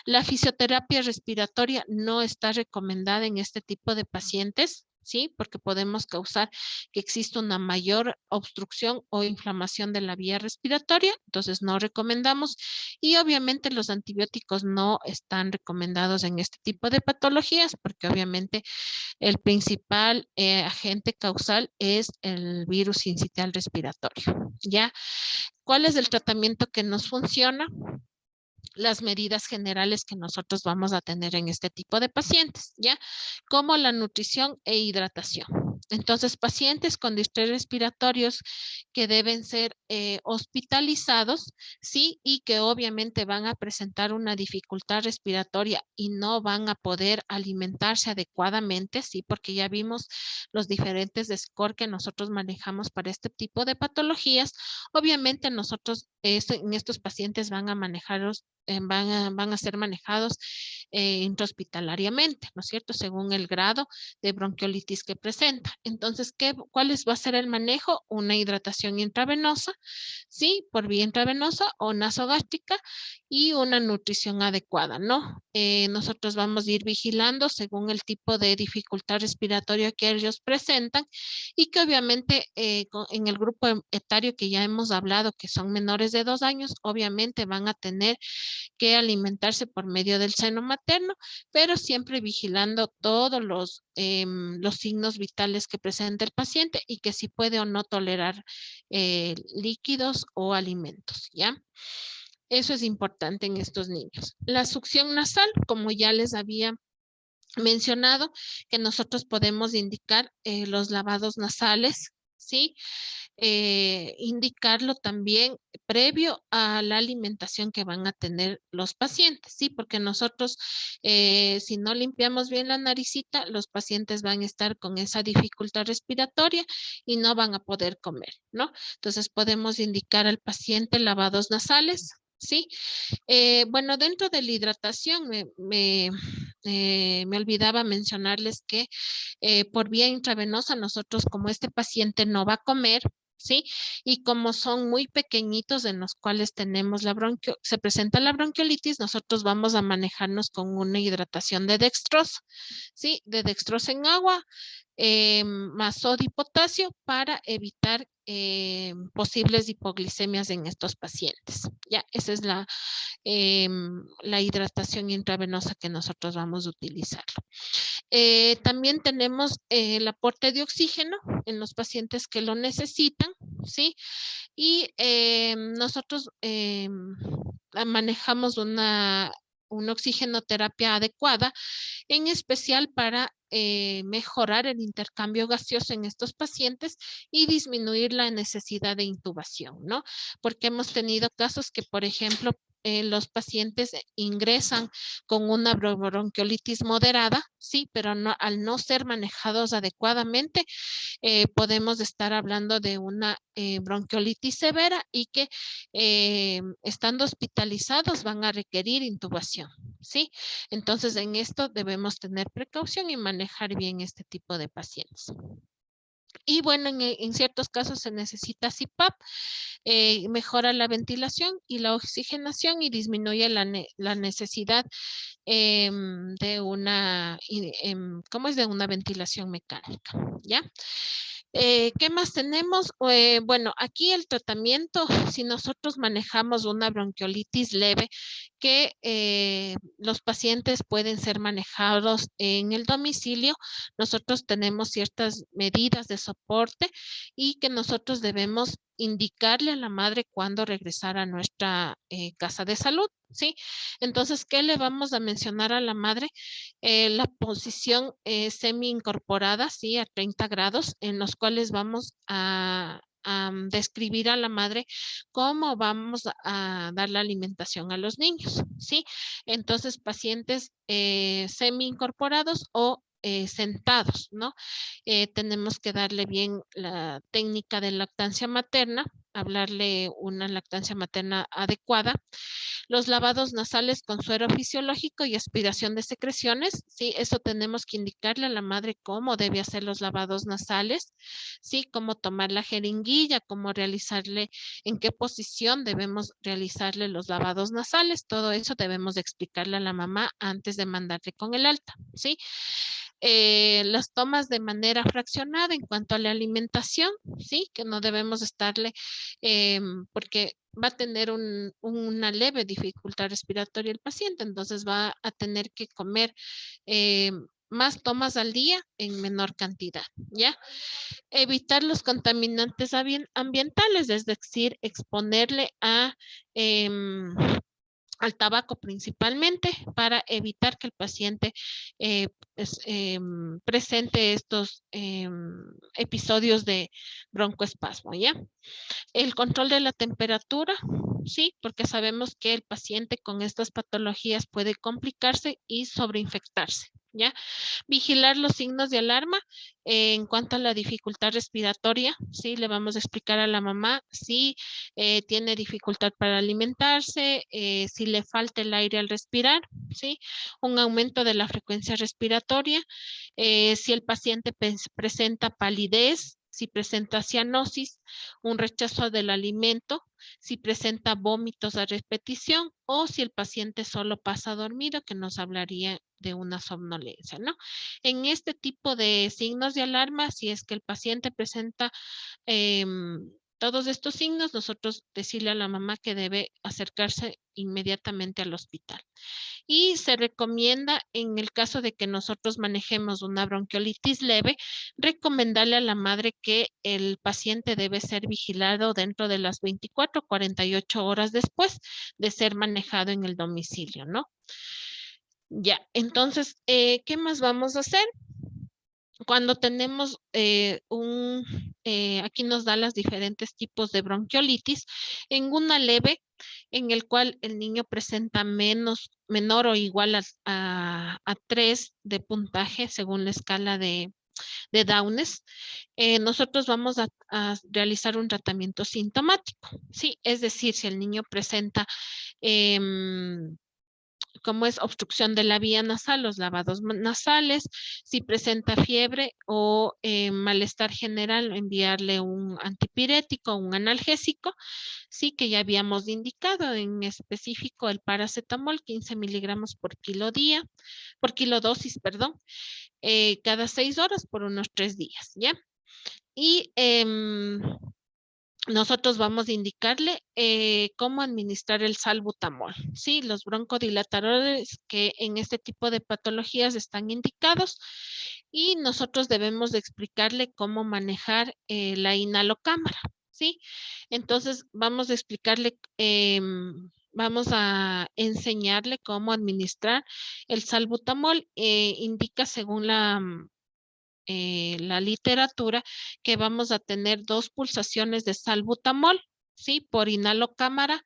La fisioterapia respiratoria no está recomendada en este tipo de pacientes, ¿sí? Porque podemos causar que exista una mayor obstrucción o inflamación de la vía respiratoria, entonces no recomendamos. Y obviamente los antibióticos no están recomendados en este tipo de patologías, porque obviamente el principal agente causal es el virus sincitial respiratorio, ¿ya? ¿Cuál es el tratamiento que nos funciona? Las medidas generales que nosotros vamos a tener en este tipo de pacientes, ¿ya? Como la nutrición e hidratación. Entonces, pacientes con distrés respiratorios que deben ser hospitalizados, sí, y que obviamente van a presentar una dificultad respiratoria y no van a poder alimentarse adecuadamente, sí, porque ya vimos los diferentes score que nosotros manejamos para este tipo de patologías. Obviamente nosotros en estos pacientes van a manejarlos van a ser manejados intrahospitalariamente, ¿no es cierto? Según el grado de bronquiolitis que presenta. Entonces, ¿cuál va a ser el manejo? Una hidratación intravenosa, ¿sí? Por vía intravenosa o nasogástrica y una nutrición adecuada, ¿no? Nosotros vamos a ir vigilando según el tipo de dificultad respiratoria que ellos presentan y que obviamente en el grupo etario que ya hemos hablado, que son menores de 2 años, obviamente van a tener que alimentarse por medio del seno materno, pero siempre vigilando todos los signos vitales que presenta el paciente y que si puede o no tolerar líquidos o alimentos, ¿ya? Eso es importante en estos niños. La succión nasal, como ya les había mencionado, que nosotros podemos indicar los lavados nasales, ¿sí? Indicarlo también previo a la alimentación que van a tener los pacientes, ¿sí? Porque nosotros, si no limpiamos bien la naricita, los pacientes van a estar con esa dificultad respiratoria y no van a poder comer, ¿no? Entonces podemos indicar al paciente lavados nasales, ¿sí? Bueno, dentro de la hidratación me olvidaba mencionarles que por vía intravenosa nosotros como este paciente no va a comer, ¿sí? Y como son muy pequeñitos en los cuales tenemos se presenta la bronquiolitis, nosotros vamos a manejarnos con una hidratación de dextrosa, ¿sí? De dextrosa en agua, más sodio y potasio para evitar posibles hipoglicemias en estos pacientes. Ya, esa es la hidratación intravenosa que nosotros vamos a utilizar. También tenemos el aporte de oxígeno en los pacientes que lo necesitan, ¿sí? Y nosotros manejamos una oxigenoterapia adecuada, en especial para mejorar el intercambio gaseoso en estos pacientes y disminuir la necesidad de intubación, ¿no? Porque hemos tenido casos que, por ejemplo, los pacientes ingresan con una bronquiolitis moderada, sí, pero no, al no ser manejados adecuadamente, podemos estar hablando de una bronquiolitis severa y que estando hospitalizados van a requerir intubación, ¿sí? Entonces, en esto debemos tener precaución y manejar bien este tipo de pacientes. Y bueno, en ciertos casos se necesita CPAP, mejora la ventilación y la oxigenación y disminuye la necesidad de una, ¿cómo es? De una ventilación mecánica, ¿ya? ¿Qué más tenemos? Bueno, aquí el tratamiento, si nosotros manejamos una bronquiolitis leve, que los pacientes pueden ser manejados en el domicilio, nosotros tenemos ciertas medidas de soporte y que nosotros debemos indicarle a la madre cuándo regresar a nuestra casa de salud, ¿sí? Entonces, ¿qué le vamos a mencionar a la madre? La posición semi incorporada, ¿sí? A 30 grados, en los cuales vamos a describir a la madre cómo vamos a dar la alimentación a los niños, ¿sí? Entonces, pacientes semi incorporados o sentados, ¿no? Tenemos que darle bien la técnica de lactancia materna, hablarle una lactancia materna adecuada. Los lavados nasales con suero fisiológico y aspiración de secreciones, ¿sí? Eso tenemos que indicarle a la madre cómo debe hacer los lavados nasales, ¿sí? Cómo tomar la jeringuilla, cómo realizarle, en qué posición debemos realizarle los lavados nasales. Todo eso debemos de explicarle a la mamá antes de mandarle con el alta, ¿sí? Las tomas de manera fraccionada en cuanto a la alimentación, ¿sí? Que no debemos estarle, porque va a tener una leve dificultad respiratoria el paciente, entonces va a tener que comer más tomas al día en menor cantidad, ¿ya? Evitar los contaminantes ambientales, es decir, exponerle al tabaco principalmente para evitar que el paciente presente estos episodios de broncoespasmo, ¿ya? El control de la temperatura, sí, porque sabemos que el paciente con estas patologías puede complicarse y sobreinfectarse, ¿ya? Vigilar los signos de alarma en cuanto a la dificultad respiratoria, sí, le vamos a explicar a la mamá si tiene dificultad para alimentarse, si le falta el aire al respirar, sí, un aumento de la frecuencia respiratoria, si el paciente presenta palidez, si presenta cianosis, un rechazo del alimento, si presenta vómitos a repetición o si el paciente solo pasa dormido, que nos hablaría de una somnolencia, ¿no? En este tipo de signos de alarma, si es que el paciente presenta todos estos signos, nosotros decirle a la mamá que debe acercarse inmediatamente al hospital. Y se recomienda, en el caso de que nosotros manejemos una bronquiolitis leve, recomendarle a la madre que el paciente debe ser vigilado dentro de las 24 o 48 horas después de ser manejado en el domicilio, ¿no? Ya, entonces, ¿qué más vamos a hacer? Cuando tenemos aquí nos da los diferentes tipos de bronquiolitis, en una leve, en el cual el niño presenta menor o igual a 3 de puntaje según la escala de Downes, nosotros vamos a realizar un tratamiento sintomático, ¿sí? Es decir, si el niño presenta como es obstrucción de la vía nasal, los lavados nasales, si presenta fiebre o malestar general, enviarle un antipirético, un analgésico, sí que ya habíamos indicado, en específico el paracetamol, 15 miligramos por kilodosis, perdón, cada 6 horas por unos 3 días, ¿ya? Y nosotros vamos a indicarle cómo administrar el salbutamol. Sí, los broncodilatadores que en este tipo de patologías están indicados y nosotros debemos de explicarle cómo manejar la inhalocámara. Sí, entonces vamos a explicarle, vamos a enseñarle cómo administrar el salbutamol. Indica según la literatura que vamos a tener 2 pulsaciones de salbutamol, ¿sí? Por inhalocámara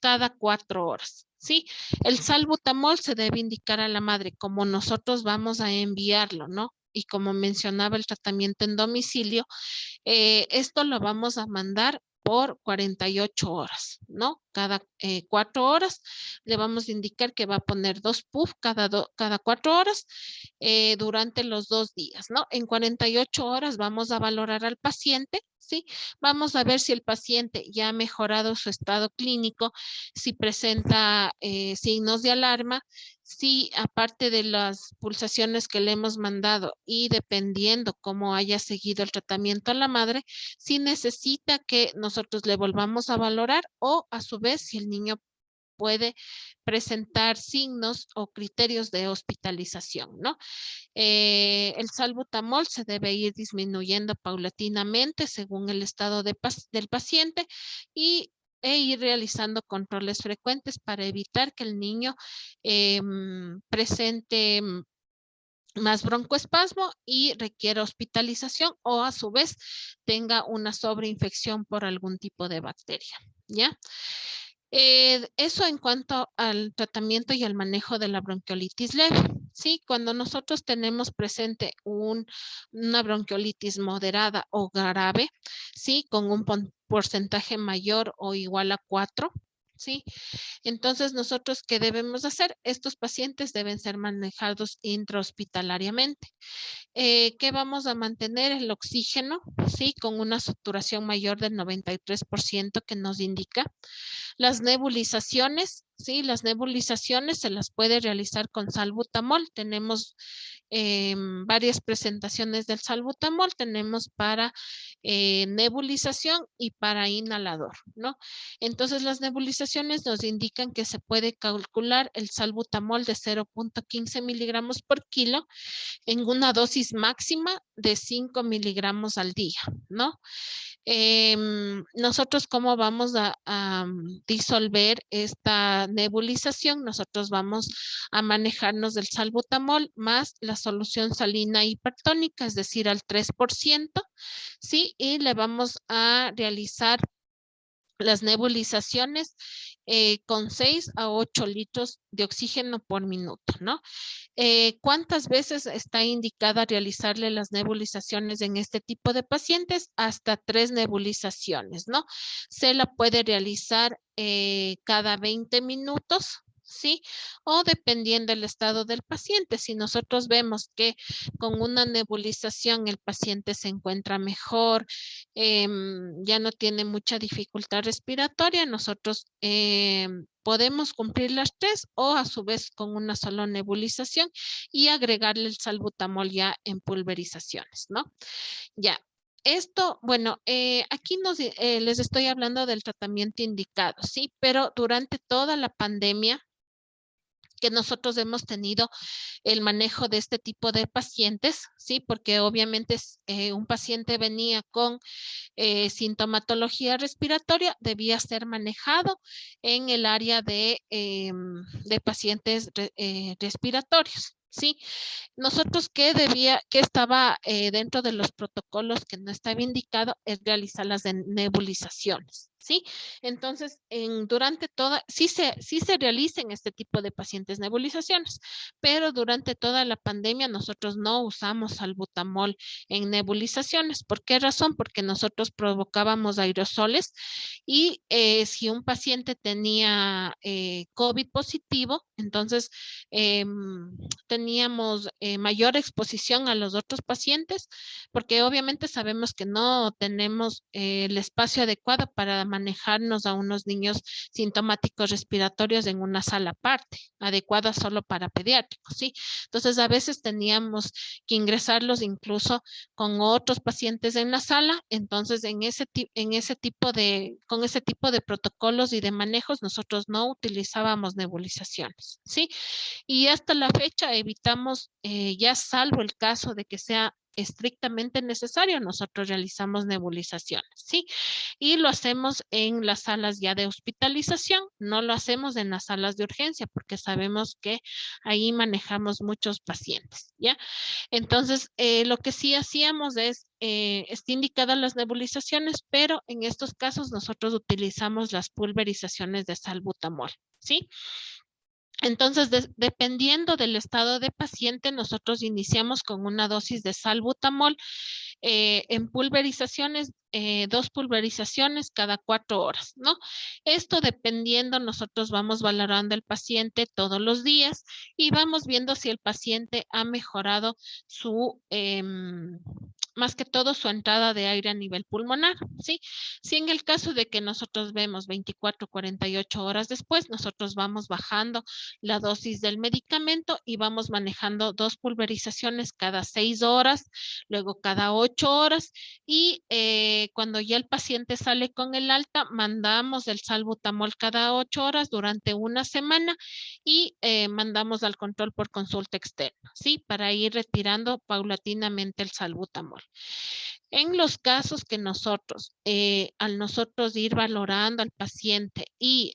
cada 4 horas, ¿sí? El salbutamol se debe indicar a la madre como nosotros vamos a enviarlo, ¿no? Y como mencionaba el tratamiento en domicilio, esto lo vamos a mandar por 48 horas, ¿no? cada 4 horas. Le vamos a indicar que va a poner 2 puff cada 4 horas durante los 2 días, ¿no? En 48 horas vamos a valorar al paciente, ¿sí? Vamos a ver si el paciente ya ha mejorado su estado clínico, si presenta signos de alarma, si aparte de las pulsaciones que le hemos mandado y dependiendo cómo haya seguido el tratamiento a la madre, si necesita que nosotros le volvamos a valorar o a su vez si el niño puede presentar signos o criterios de hospitalización, ¿no? El salbutamol se debe ir disminuyendo paulatinamente según el estado del paciente e ir realizando controles frecuentes para evitar que el niño presente más broncoespasmo y requiera hospitalización o a su vez tenga una sobreinfección por algún tipo de bacteria, ¿ya? Eso en cuanto al tratamiento y al manejo de la bronquiolitis leve. Sí, cuando nosotros tenemos presente una bronquiolitis moderada o grave, sí, con un porcentaje mayor o igual a 4, sí. Entonces, nosotros, ¿qué debemos hacer? Estos pacientes deben ser manejados intrahospitalariamente. ¿Qué vamos a mantener? El oxígeno, sí, con una saturación mayor del 93% que nos indica. Las nebulizaciones, sí, las nebulizaciones se las puede realizar con salbutamol. Tenemos varias presentaciones del salbutamol. Tenemos para nebulización y para inhalador, ¿no? Entonces, las nebulizaciones nos indican que se puede calcular el salbutamol de 0.15 miligramos por kilo en una dosis máxima de 5 miligramos al día, ¿no? Nosotros, ¿cómo vamos a disolver esta nebulización? Nosotros vamos a manejarnos del salbutamol más la solución salina hipertónica, es decir, al 3%, ¿sí? Y le vamos a realizar las nebulizaciones con 6 a 8 litros de oxígeno por minuto, ¿no? ¿Cuántas veces está indicada realizarle las nebulizaciones en este tipo de pacientes? Hasta 3 nebulizaciones, ¿no? Se la puede realizar cada 20 minutos, ¿sí? O dependiendo del estado del paciente. Si nosotros vemos que con una nebulización el paciente se encuentra mejor, ya no tiene mucha dificultad respiratoria, nosotros podemos cumplir las 3 o a su vez con una sola nebulización y agregarle el salbutamol ya en pulverizaciones, ¿no? Ya. Esto, bueno, aquí les estoy hablando del tratamiento indicado, ¿sí? Pero durante toda la pandemia que nosotros hemos tenido el manejo de este tipo de pacientes, ¿sí? Porque obviamente un paciente venía con sintomatología respiratoria, debía ser manejado en el área de pacientes respiratorios. Sí, nosotros que estaba dentro de los protocolos que no estaba indicado es realizar las nebulizaciones, ¿sí? Entonces, durante toda, sí se realicen este tipo de pacientes nebulizaciones, pero durante toda la pandemia nosotros no usamos salbutamol en nebulizaciones. ¿Por qué razón? Porque nosotros provocábamos aerosoles y si un paciente tenía COVID positivo, entonces teníamos mayor exposición a los otros pacientes, porque obviamente sabemos que no tenemos el espacio adecuado para manejarnos a unos niños sintomáticos respiratorios en una sala aparte, adecuada solo para pediátricos, ¿sí? Entonces, a veces teníamos que ingresarlos incluso con otros pacientes en la sala, entonces con ese tipo de protocolos y de manejos nosotros no utilizábamos nebulizaciones, ¿sí? Y hasta la fecha evitamos, ya salvo el caso de que sea estrictamente necesario, nosotros realizamos nebulizaciones, ¿sí? Y lo hacemos en las salas ya de hospitalización, no lo hacemos en las salas de urgencia porque sabemos que ahí manejamos muchos pacientes, ¿ya? Entonces, lo que sí hacíamos está indicadas las nebulizaciones, pero en estos casos nosotros utilizamos las pulverizaciones de salbutamol, ¿sí? Entonces, dependiendo del estado de paciente, nosotros iniciamos con una dosis de salbutamol En pulverizaciones, 2 pulverizaciones cada 4 horas, ¿no? Esto dependiendo, nosotros vamos valorando el paciente todos los días y vamos viendo si el paciente ha mejorado su, más que todo su entrada de aire a nivel pulmonar, ¿sí? Si en el caso de que nosotros vemos 24, 48 horas después, nosotros vamos bajando la dosis del medicamento y vamos manejando 2 pulverizaciones cada 6 horas, luego cada 8 horas y cuando ya el paciente sale con el alta, mandamos el salbutamol cada 8 horas durante una semana y mandamos al control por consulta externa, ¿sí? Para ir retirando paulatinamente el salbutamol. En los casos que nosotros, al nosotros ir valorando al paciente y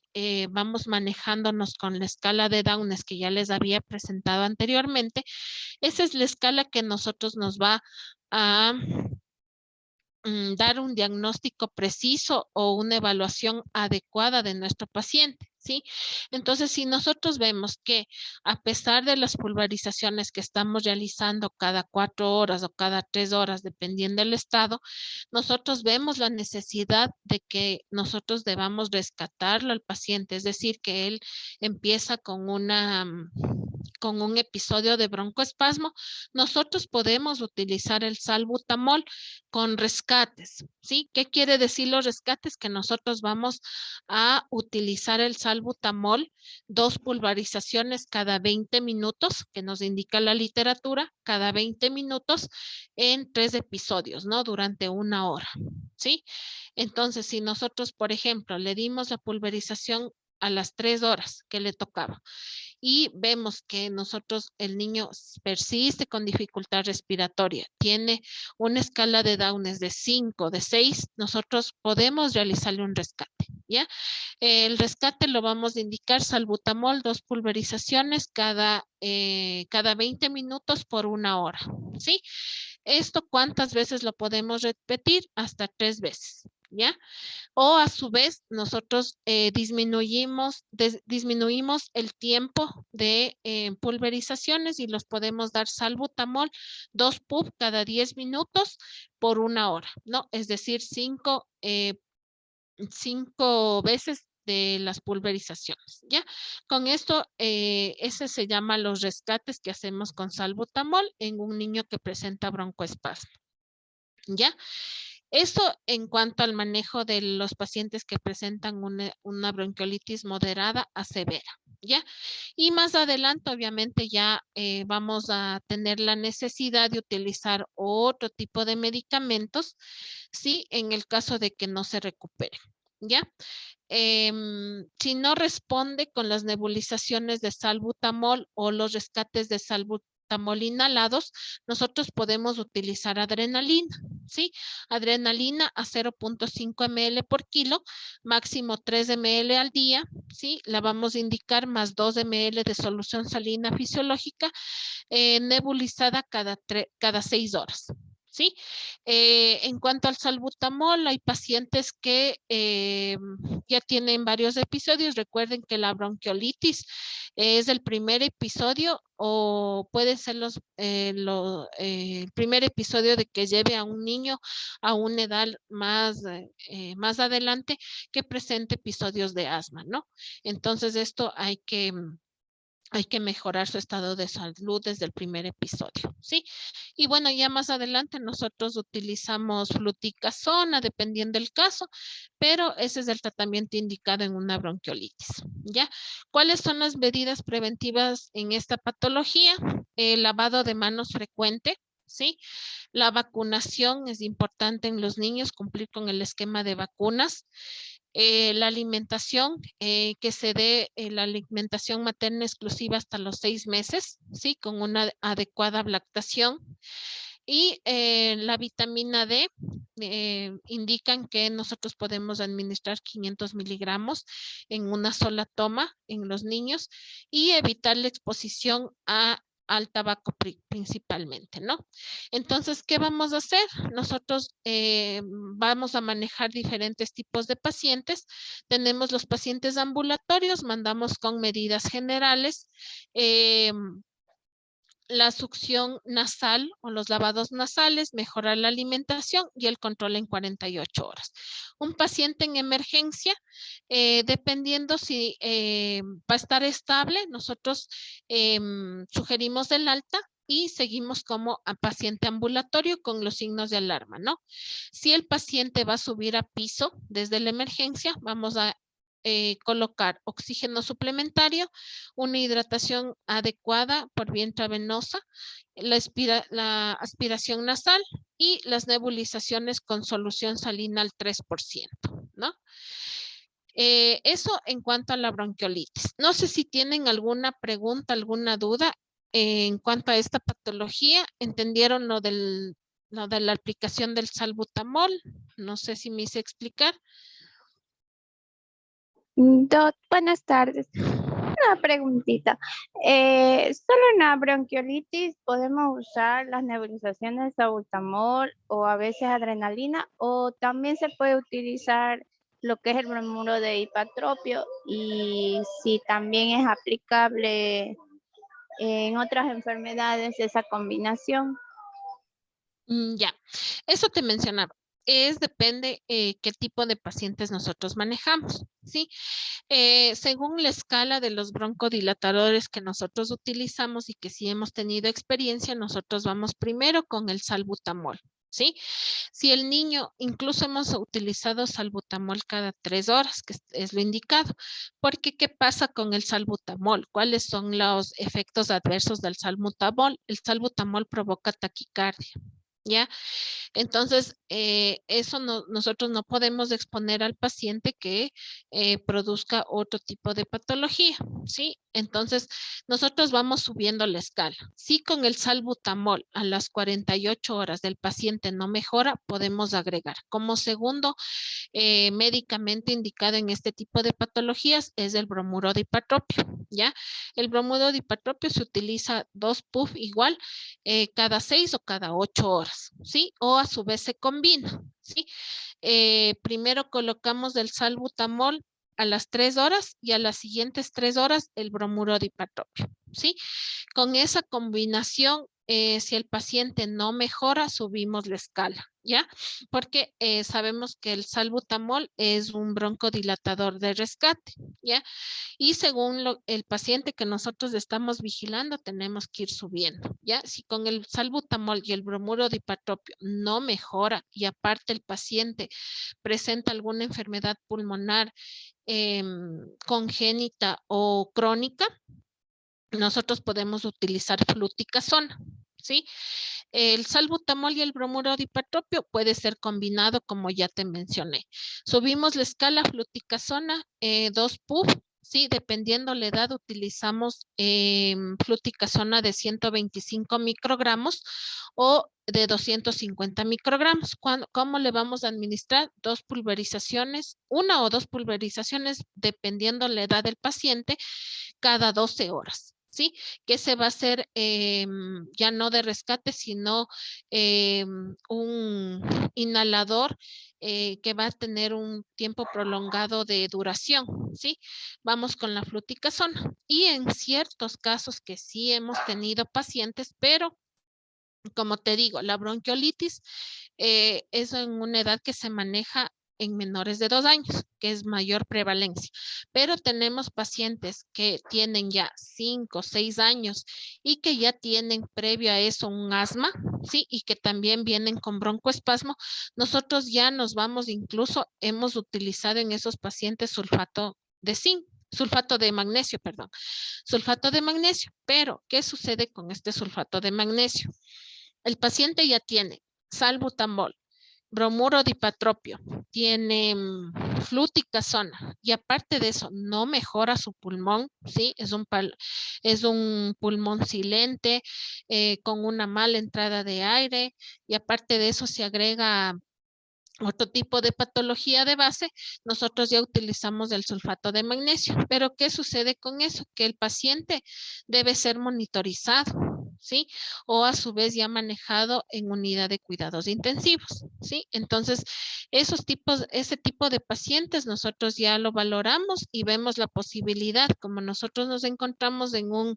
vamos manejándonos con la escala de Downes que ya les había presentado anteriormente, esa es la escala que nosotros nos va a dar un diagnóstico preciso o una evaluación adecuada de nuestro paciente, ¿sí? Entonces, si nosotros vemos que a pesar de las pulverizaciones que estamos realizando cada 4 horas o cada 3 horas, dependiendo del estado, nosotros vemos la necesidad de que nosotros debamos rescatarlo al paciente, es decir, que él empieza con con un episodio de broncoespasmo, nosotros podemos utilizar el salbutamol con rescates, ¿sí? ¿Qué quiere decir los rescates? Que nosotros vamos a utilizar el salbutamol, 2 pulverizaciones cada 20 minutos, que nos indica la literatura, cada 20 minutos en 3 episodios, ¿no? Durante una hora, ¿sí? Entonces, si nosotros, por ejemplo, le dimos la pulverización a las 3 horas que le tocaba y vemos que nosotros, el niño persiste con dificultad respiratoria, tiene una escala de Downes de 5, de 6, nosotros podemos realizarle un rescate, ¿ya? El rescate lo vamos a indicar salbutamol, 2 pulverizaciones cada 20 minutos por una hora, ¿sí? Esto, ¿cuántas veces lo podemos repetir? Hasta 3 veces, ¿ya? O a su vez, nosotros disminuimos el tiempo de pulverizaciones y los podemos dar salbutamol, 2 pub cada 10 minutos por una hora, ¿no? Es decir, 5 veces de las pulverizaciones, ¿ya? Con esto, ese se llama los rescates que hacemos con salbutamol en un niño que presenta broncoespasmo, ¿ya? Eso en cuanto al manejo de los pacientes que presentan una bronquiolitis moderada a severa, ¿ya? Y más adelante, obviamente, ya vamos a tener la necesidad de utilizar otro tipo de medicamentos, ¿sí? En el caso de que no se recupere, ¿ya? Si no responde con las nebulizaciones de salbutamol o los rescates de salbutamol inhalados, nosotros podemos utilizar adrenalina, ¿sí? Adrenalina a 0.5 ml por kilo, máximo 3 ml al día, ¿sí? La vamos a indicar más 2 ml de solución salina fisiológica, nebulizada cada 6 horas. ¿Sí? En cuanto al salbutamol, hay pacientes que ya tienen varios episodios. Recuerden que la bronquiolitis es el primer episodio o puede ser el primer episodio de que lleve a un niño a una edad más adelante que presente episodios de asma, ¿no? Entonces esto hay que mejorar su estado de salud desde el primer episodio, ¿sí? Y bueno, ya más adelante nosotros utilizamos fluticasona, dependiendo del caso, pero ese es el tratamiento indicado en una bronquiolitis, ¿ya? ¿Cuáles son las medidas preventivas en esta patología? El lavado de manos frecuente, ¿sí? La vacunación es importante en los niños, cumplir con el esquema de vacunas. La alimentación, que se dé la alimentación materna exclusiva hasta los 6 meses, ¿sí? Con una adecuada lactación. Y la vitamina D, indican que nosotros podemos administrar 500 miligramos en una sola toma en los niños y evitar la exposición al tabaco principalmente, ¿no? Entonces, ¿qué vamos a hacer? Nosotros vamos a manejar diferentes tipos de pacientes. Tenemos los pacientes ambulatorios, mandamos con medidas generales. la succión nasal o los lavados nasales, mejorar la alimentación y el control en 48 horas. Un paciente en emergencia, dependiendo si va a estar estable, nosotros sugerimos el alta y seguimos como a paciente ambulatorio con los signos de alarma, ¿no? Si el paciente va a subir a piso desde la emergencia, vamos a colocar oxígeno suplementario, una hidratación adecuada por vía intravenosa, la aspiración nasal y las nebulizaciones con solución salina al 3%, ¿no? Eso en cuanto a la bronquiolitis. No sé si tienen alguna pregunta, alguna duda en cuanto a esta patología. ¿Entendieron lo de la aplicación del salbutamol? No sé si me hice explicar. Buenas tardes. Una preguntita. ¿Solo en la bronquiolitis podemos usar las nebulizaciones de salbutamol o a veces adrenalina? ¿O también se puede utilizar lo que es el bromuro de hipatropio? Y si también es aplicable en otras enfermedades esa combinación. Ya, eso te mencionaba. Depende qué tipo de pacientes nosotros manejamos, ¿sí? Según la escala de los broncodilatadores que nosotros utilizamos y que sí hemos tenido experiencia, nosotros vamos primero con el salbutamol, ¿sí? Si el niño, incluso hemos utilizado salbutamol cada 3 horas, que es lo indicado, porque ¿qué pasa con el salbutamol? ¿Cuáles son los efectos adversos del salbutamol? El salbutamol provoca taquicardia, ¿ya? Entonces, eso nosotros no podemos exponer al paciente que produzca otro tipo de patología, ¿sí? Entonces, nosotros vamos subiendo la escala. Si con el salbutamol a las 48 horas del paciente no mejora, podemos agregar. Como segundo médicamente indicado en este tipo de patologías es el bromuro de hipatropio, ¿ya? El bromuro de hipatropio se utiliza 2 puff igual cada 6 o cada 8 horas, ¿sí? O a su vez se combina, ¿sí? Primero colocamos el salbutamol a las 3 horas y a las siguientes 3 horas el bromuro de hipatropio, ¿sí? Con esa combinación, si el paciente no mejora, subimos la escala, ¿ya? Porque sabemos que el salbutamol es un broncodilatador de rescate, ¿ya? Y según el paciente que nosotros estamos vigilando, tenemos que ir subiendo, ¿ya? Si con el salbutamol y el bromuro de hipatropio no mejora y aparte el paciente presenta alguna enfermedad pulmonar congénita o crónica, nosotros podemos utilizar fluticasona, ¿sí? El salbutamol y el bromuro de hipatropio puede ser combinado como ya te mencioné. Subimos la escala fluticasona, 2 PUF, ¿sí? Dependiendo la edad utilizamos fluticasona de 125 microgramos o de 250 microgramos. ¿Cómo le vamos a administrar? 2 pulverizaciones, 1 o 2 pulverizaciones dependiendo la edad del paciente cada 12 horas. ¿Sí? Que se va a hacer ya no de rescate, sino un inhalador que va a tener un tiempo prolongado de duración, ¿sí? Vamos con la fluticasona. Y en ciertos casos que sí hemos tenido pacientes, pero como te digo, la bronquiolitis es en una edad que se maneja en menores de 2 años, que es mayor prevalencia. Pero tenemos pacientes que tienen ya 5, 6 años y que ya tienen previo a eso un asma, ¿sí? Y que también vienen con broncoespasmo. Nosotros ya nos vamos, incluso hemos utilizado en esos pacientes sulfato de zinc. Sulfato de magnesio, perdón. Sulfato de magnesio. Pero, ¿qué sucede con este sulfato de magnesio? El paciente ya tiene salbutamol, bromuro de hipatropio, tiene fluticasona y aparte de eso no mejora su pulmón, ¿sí? Es un pulmón silente con una mala entrada de aire y aparte de eso se agrega otro tipo de patología de base, nosotros ya utilizamos el sulfato de magnesio. Pero ¿qué sucede con eso? Que el paciente debe ser monitorizado, ¿sí? O a su vez ya manejado en unidad de cuidados intensivos, ¿sí? Entonces, ese tipo de pacientes nosotros ya lo valoramos y vemos la posibilidad, como nosotros nos encontramos en un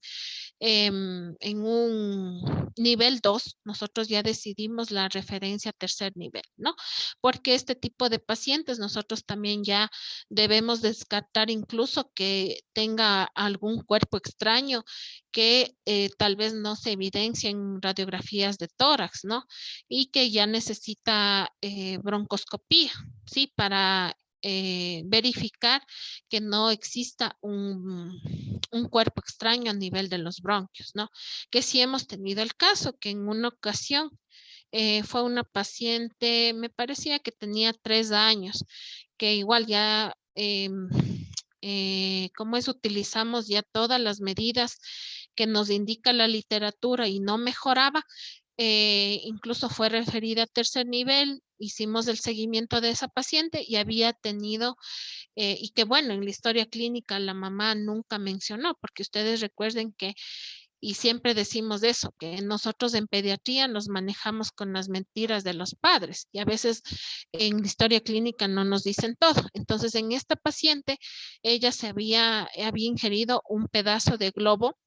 nivel 2, nosotros ya decidimos la referencia a tercer nivel, ¿no? Porque este tipo de pacientes nosotros también ya debemos descartar incluso que tenga algún cuerpo extraño que tal vez no se evidencia en radiografías de tórax, ¿no? Y que ya necesita broncoscopía, ¿sí? Para verificar que no exista un cuerpo extraño a nivel de los bronquios, ¿no? Que sí hemos tenido el caso que en una ocasión fue una paciente, me parecía que tenía 3 años, que igual ya, como es, utilizamos ya todas las medidas que nos indica la literatura y no mejoraba, incluso fue referida a tercer nivel, hicimos el seguimiento de esa paciente y había tenido, y que bueno, en la historia clínica la mamá nunca mencionó, porque ustedes recuerden que, y siempre decimos eso, que nosotros en pediatría nos manejamos con las mentiras de los padres y a veces en la historia clínica no nos dicen todo. Entonces en esta paciente, ella había ingerido un pedazo de globo,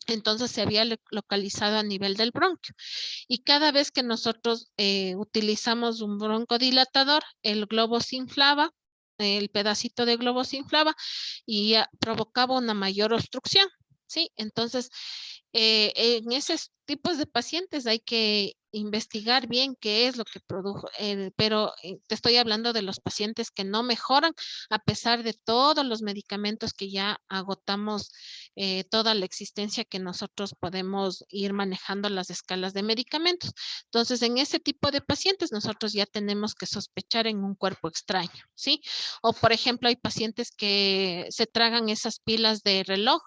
entonces se había localizado a nivel del bronquio. Y cada vez que nosotros utilizamos un broncodilatador, el globo se inflaba, el pedacito de globo se inflaba y provocaba una mayor obstrucción, ¿sí? Entonces, en esos tipos de pacientes hay que investigar bien qué es lo que produjo, pero te estoy hablando de los pacientes que no mejoran a pesar de todos los medicamentos que ya agotamos, toda la existencia que nosotros podemos ir manejando las escalas de medicamentos. Entonces, en ese tipo de pacientes nosotros ya tenemos que sospechar en un cuerpo extraño, ¿sí? O, por ejemplo, hay pacientes que se tragan esas pilas de reloj,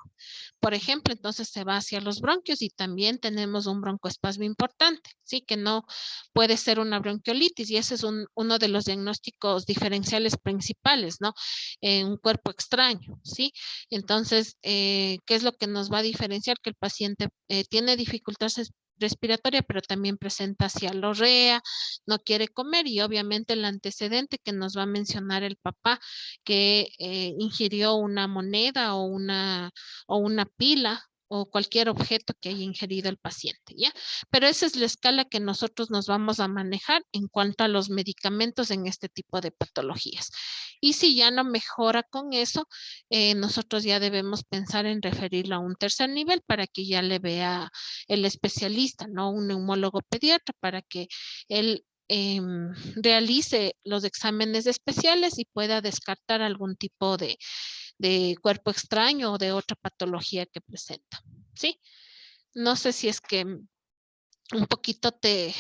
por ejemplo, entonces se va hacia los bronquios y también tenemos un broncoespasmo importante, ¿sí? Que no puede ser una bronquiolitis y ese es uno de los diagnósticos diferenciales principales, ¿no? Un cuerpo extraño, ¿sí? Entonces, ¿qué es lo que nos va a diferenciar? Que el paciente tiene dificultades respiratoria, pero también presenta cialorrea, no quiere comer y obviamente el antecedente que nos va a mencionar el papá que ingirió una moneda o una pila o cualquier objeto que haya ingerido el paciente, ¿ya? Pero esa es la escala que nosotros nos vamos a manejar en cuanto a los medicamentos en este tipo de patologías. Y si ya no mejora con eso, nosotros ya debemos pensar en referirlo a un tercer nivel para que ya le vea el especialista, ¿no? Un neumólogo pediatra para que él realice los exámenes especiales y pueda descartar algún tipo de cuerpo extraño o de otra patología que presenta, ¿sí? No sé si es que un poquito te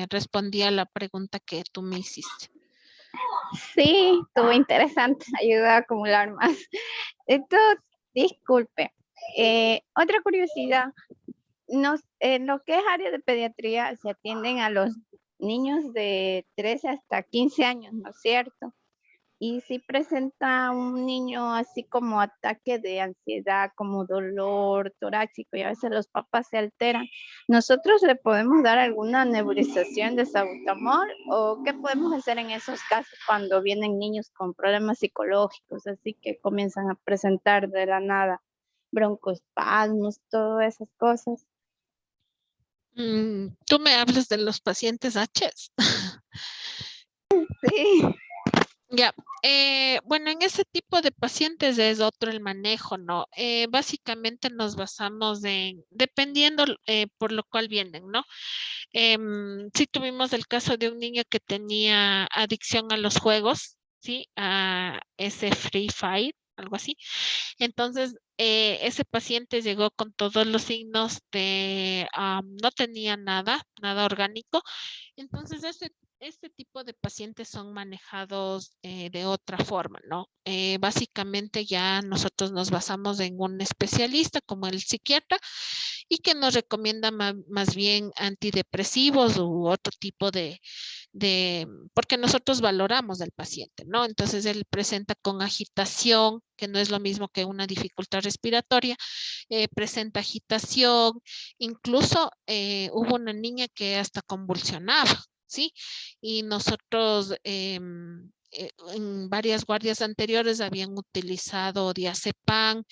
respondí a la pregunta que tú me hiciste. Sí, estuvo interesante, ayuda a acumular más. Esto, disculpe. Otra curiosidad, en lo que es área de pediatría se atienden a los niños de 13 hasta 15 años, ¿no es cierto? Y si presenta un niño así como ataque de ansiedad, como dolor torácico y a veces los papás se alteran, ¿nosotros le podemos dar alguna nebulización de salbutamol o qué podemos hacer en esos casos cuando vienen niños con problemas psicológicos, así que comienzan a presentar de la nada broncoespasmos, todas esas cosas? Tú me hablas de los pacientes H. Sí. Ya, bueno, en ese tipo de pacientes es otro el manejo, ¿no? Básicamente nos basamos dependiendo por lo cual vienen, ¿no? Sí tuvimos el caso de un niño que tenía adicción a los juegos, ¿sí? A ese Free Fire, algo así. Entonces, ese paciente llegó con todos los signos de, no tenía nada orgánico. Entonces, este tipo de pacientes son manejados de otra forma, ¿no? Básicamente ya nosotros nos basamos en un especialista como el psiquiatra y que nos recomienda más bien antidepresivos u otro tipo de porque nosotros valoramos del paciente, ¿no? Entonces él presenta con agitación, que no es lo mismo que una dificultad respiratoria, presenta agitación, incluso hubo una niña que hasta convulsionaba, ¿sí? Y nosotros en varias guardias anteriores habían utilizado diazepam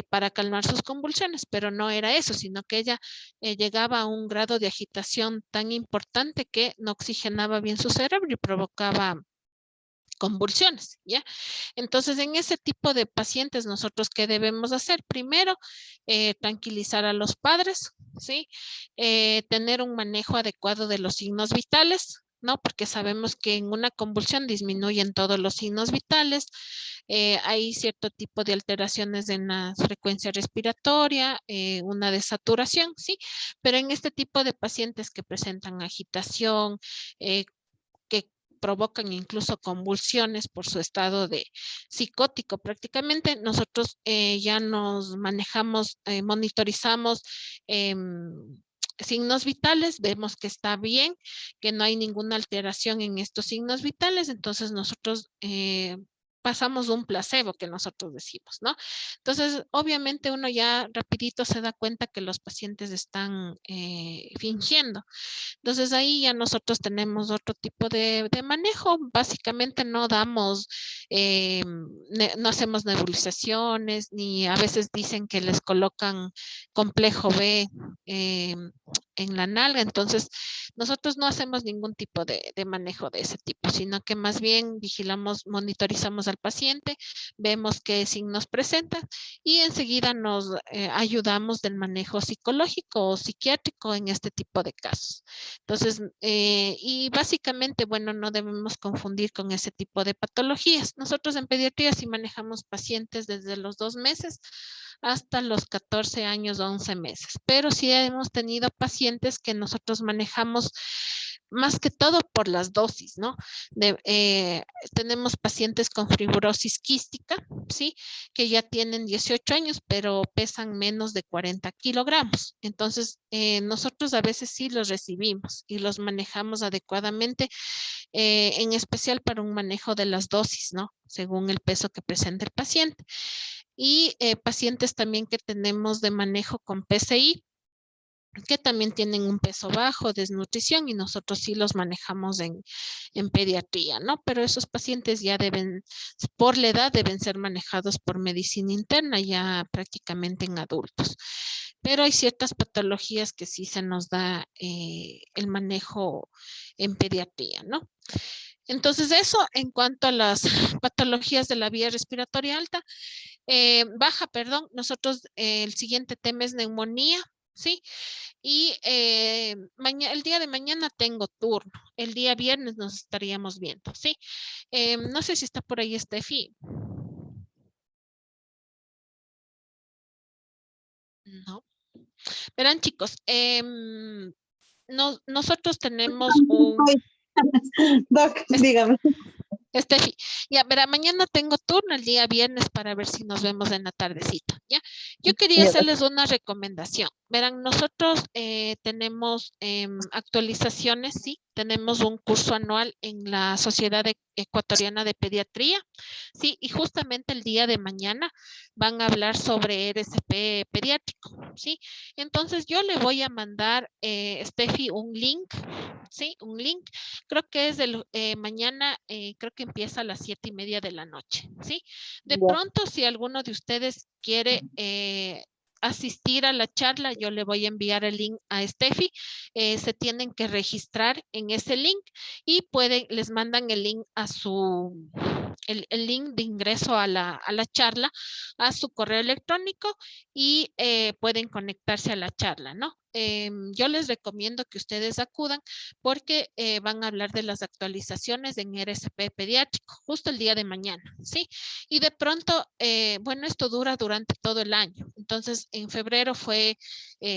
para calmar sus convulsiones, pero no era eso, sino que ella llegaba a un grado de agitación tan importante que no oxigenaba bien su cerebro y provocaba convulsiones, ¿ya? Entonces, en ese tipo de pacientes, nosotros, ¿qué debemos hacer? Primero, tranquilizar a los padres, ¿sí? Tener un manejo adecuado de los signos vitales, ¿no? Porque sabemos que en una convulsión disminuyen todos los signos vitales, hay cierto tipo de alteraciones en la frecuencia respiratoria, una desaturación, ¿sí? Pero en este tipo de pacientes que presentan agitación, que provocan incluso convulsiones por su estado de psicótico. Prácticamente nosotros ya nos manejamos, monitorizamos signos vitales, vemos que está bien, que no hay ninguna alteración en estos signos vitales, entonces nosotros pasamos un placebo que nosotros decimos, ¿no? Entonces, obviamente uno ya rapidito se da cuenta que los pacientes están fingiendo. Entonces ahí ya nosotros tenemos otro tipo de manejo. Básicamente no damos, no hacemos nebulizaciones, ni a veces dicen que les colocan complejo B en la nalga. Entonces nosotros no hacemos ningún tipo de manejo de ese tipo, sino que más bien vigilamos, monitorizamos al paciente, vemos qué signos presenta y enseguida nos ayudamos del manejo psicológico o psiquiátrico en este tipo de casos. Entonces, y básicamente, bueno, no debemos confundir con ese tipo de patologías. Nosotros en pediatría sí manejamos pacientes desde los 2 meses hasta los 14 años, 11 meses, pero sí hemos tenido pacientes que nosotros manejamos más que todo por las dosis, ¿no? Tenemos pacientes con fibrosis quística, ¿sí? Que ya tienen 18 años, pero pesan menos de 40 kilogramos. Entonces, nosotros a veces sí los recibimos y los manejamos adecuadamente, en especial para un manejo de las dosis, ¿no? Según el peso que presenta el paciente. Y pacientes también que tenemos de manejo con PCI, que también tienen un peso bajo, desnutrición, y nosotros sí los manejamos en pediatría, ¿no? Pero esos pacientes ya deben, por la edad, deben ser manejados por medicina interna, ya prácticamente en adultos. Pero hay ciertas patologías que sí se nos da el manejo en pediatría, ¿no? Entonces, eso en cuanto a las patologías de la vía respiratoria alta. Baja, perdón, nosotros el siguiente tema es neumonía, ¿sí? Y el día de mañana tengo turno. El día viernes nos estaríamos viendo, ¿sí? No sé si está por ahí Steffi. No. Verán, chicos, nosotros tenemos un... Doc, dígame. Steffi, ya, verá, mañana tengo turno el día viernes para ver si nos vemos en la tardecita, ¿ya? Yo quería hacerles una recomendación. Verán, nosotros tenemos actualizaciones, ¿sí? Tenemos un curso anual en la Sociedad Ecuatoriana de Pediatría, ¿sí? Y justamente el día de mañana van a hablar sobre RCP pediátrico, ¿sí? Entonces yo le voy a mandar, Steffi, un link, ¿sí? Un link. Creo que es mañana, creo que empieza a las 7:30 de la noche, ¿sí? De pronto, si alguno de ustedes quiere asistir a la charla, yo le voy a enviar el link a Steffi. Se tienen que registrar en ese link y les mandan el link a el link de ingreso a la charla, a su correo electrónico, y pueden conectarse a la charla, ¿no? Yo les recomiendo que ustedes acudan porque van a hablar de las actualizaciones en RCP pediátrico, justo el día de mañana, ¿sí? Y de pronto, bueno, esto dura durante todo el año. Entonces, en febrero fue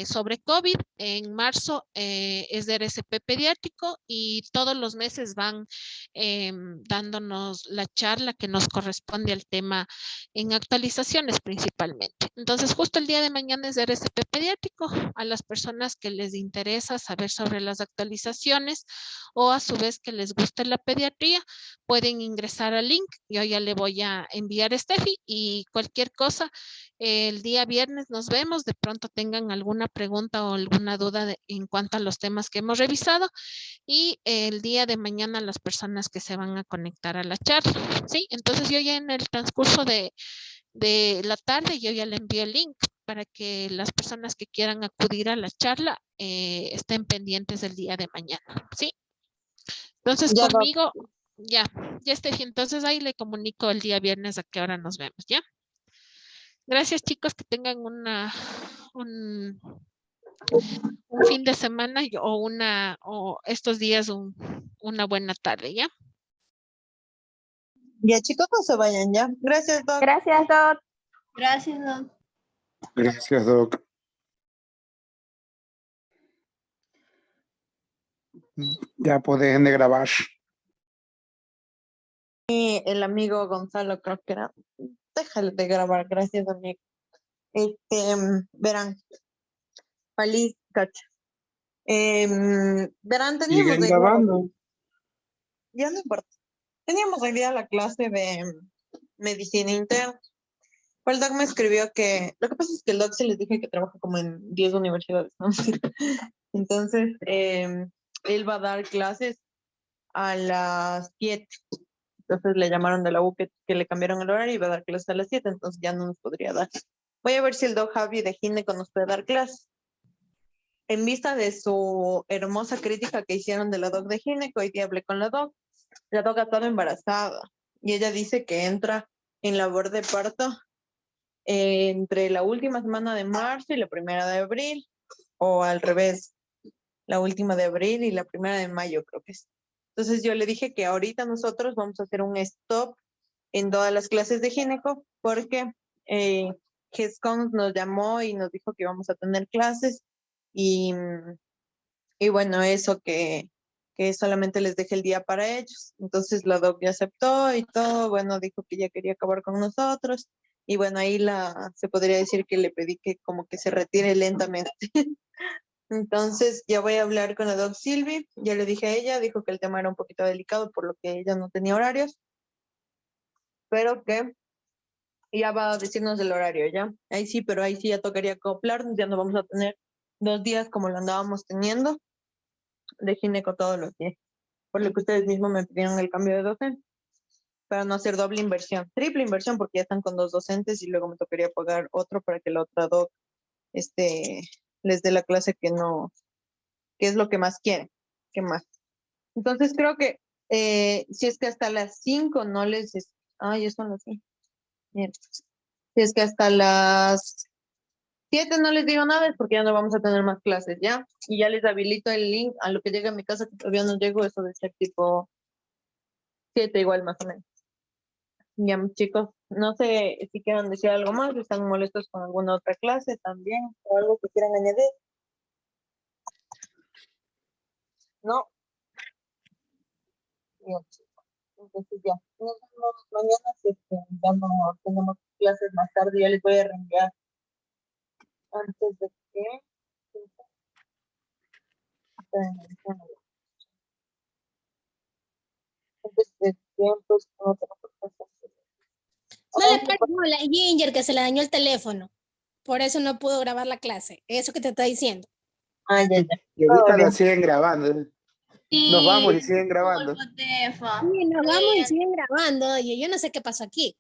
sobre COVID, en marzo es de RCP pediátrico y todos los meses van dándonos la charla que nos corresponde al tema en actualizaciones principalmente. Entonces, justo el día de mañana es de RCP pediátrico. A las personas que les interesa saber sobre las actualizaciones o a su vez que les guste la pediatría, pueden ingresar al link. Yo ya le voy a enviar a Steffi y cualquier cosa, el día viernes nos vemos. De pronto tengan alguna pregunta o alguna duda en cuanto a los temas que hemos revisado. Y el día de mañana las personas que se van a conectar a la charla. ¿Sí? Entonces yo ya en el transcurso de la tarde yo ya le envío el link para que las personas que quieran acudir a la charla estén pendientes del día de mañana. ¿Sí? Entonces Ya, conmigo, ya Steffi, entonces ahí le comunico el día viernes a qué hora nos vemos, ¿ya? Gracias, chicos, que tengan un fin de semana o estos días una buena tarde, ¿ya? Ya, chicos, no se vayan ya. Gracias, Doc. Gracias, Doc. Gracias, Doc. Gracias, Doc. Ya pueden de grabar. Y el amigo Gonzalo, creo que era. Déjale de grabar, gracias, amigo. Verán. Feliz, cacha. Verán, teníamos Siguen hoy día grabando. ya no importa. Teníamos hoy día la clase de medicina interna. El Doc me escribió que, lo que pasa es que el Doc se les dije que trabaja como en 10 universidades, ¿no? Entonces, él va a dar clases a las 7. Entonces le llamaron de la U que le cambiaron el horario y va a dar clases a las 7, entonces ya no nos podría dar. Voy a ver si el Doc Javi de Gineco nos puede dar clases. En vista de su hermosa crítica que hicieron de la Doc de Gineco, hoy día hablé con la Doc. La Doc ha estado embarazada y ella dice que entra en labor de parto entre la última semana de marzo y la primera de abril, o al revés, la última de abril y la primera de mayo, creo que es. Entonces yo le dije que ahorita nosotros vamos a hacer un stop en todas las clases de gineco porque GESCON nos llamó y nos dijo que íbamos a tener clases y bueno, eso que solamente les dejé el día para ellos. Entonces la doc ya aceptó y todo, bueno, dijo que ya quería acabar con nosotros y bueno, ahí se podría decir que le pedí que como que se retire lentamente. Entonces ya voy a hablar con la doc Silvi, ya le dije a ella, dijo que el tema era un poquito delicado por lo que ella no tenía horarios, pero que ya va a decirnos el horario, ¿ya? Ahí sí, pero ahí sí ya tocaría acoplarnos, ya no vamos a tener 2 días como lo andábamos teniendo de gineco todos los días, por lo que ustedes mismos me pidieron el cambio de docente, para no hacer doble inversión, triple inversión, porque ya están con 2 docentes y luego me tocaría pagar otro para que la otra doc les dé la clase que es lo que más quieren, que más. Entonces creo que si es que hasta las 5 no les... ya son las 5. Bien. Si es que hasta las 7 no les digo nada es porque ya no vamos a tener más clases, ¿ya? Y ya les habilito el link a lo que llega a mi casa, que todavía no llego, eso de ser tipo 7 igual más o menos. Ya, chicos, no sé si quieran decir algo más, si están molestos con alguna otra clase también, o algo que quieran añadir. No. Bien, chicos. Entonces ya, nos vemos mañana, si es que ya no tenemos clases más tarde, ya les voy a reenviar antes de que... Antes de tiempos, no tengo propuestas. No le pares a la Ginger que se le dañó el teléfono. Por eso no pudo grabar la clase. Eso que te está diciendo. Ya. Y ahorita Todo la bien. siguen grabando. Nos vamos y siguen grabando. Sí, nos vamos y siguen grabando. Oye, yo no sé qué pasó aquí.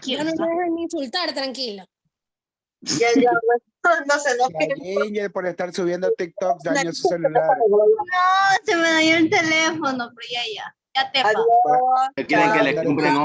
Ya no me dejan insultar, tranquilo. Ya, bueno. No sé, no. La Ginger por estar subiendo TikTok dañó su celular. No, se me dañó el teléfono, pero ya. Ya te Adiós. Quieren que le compren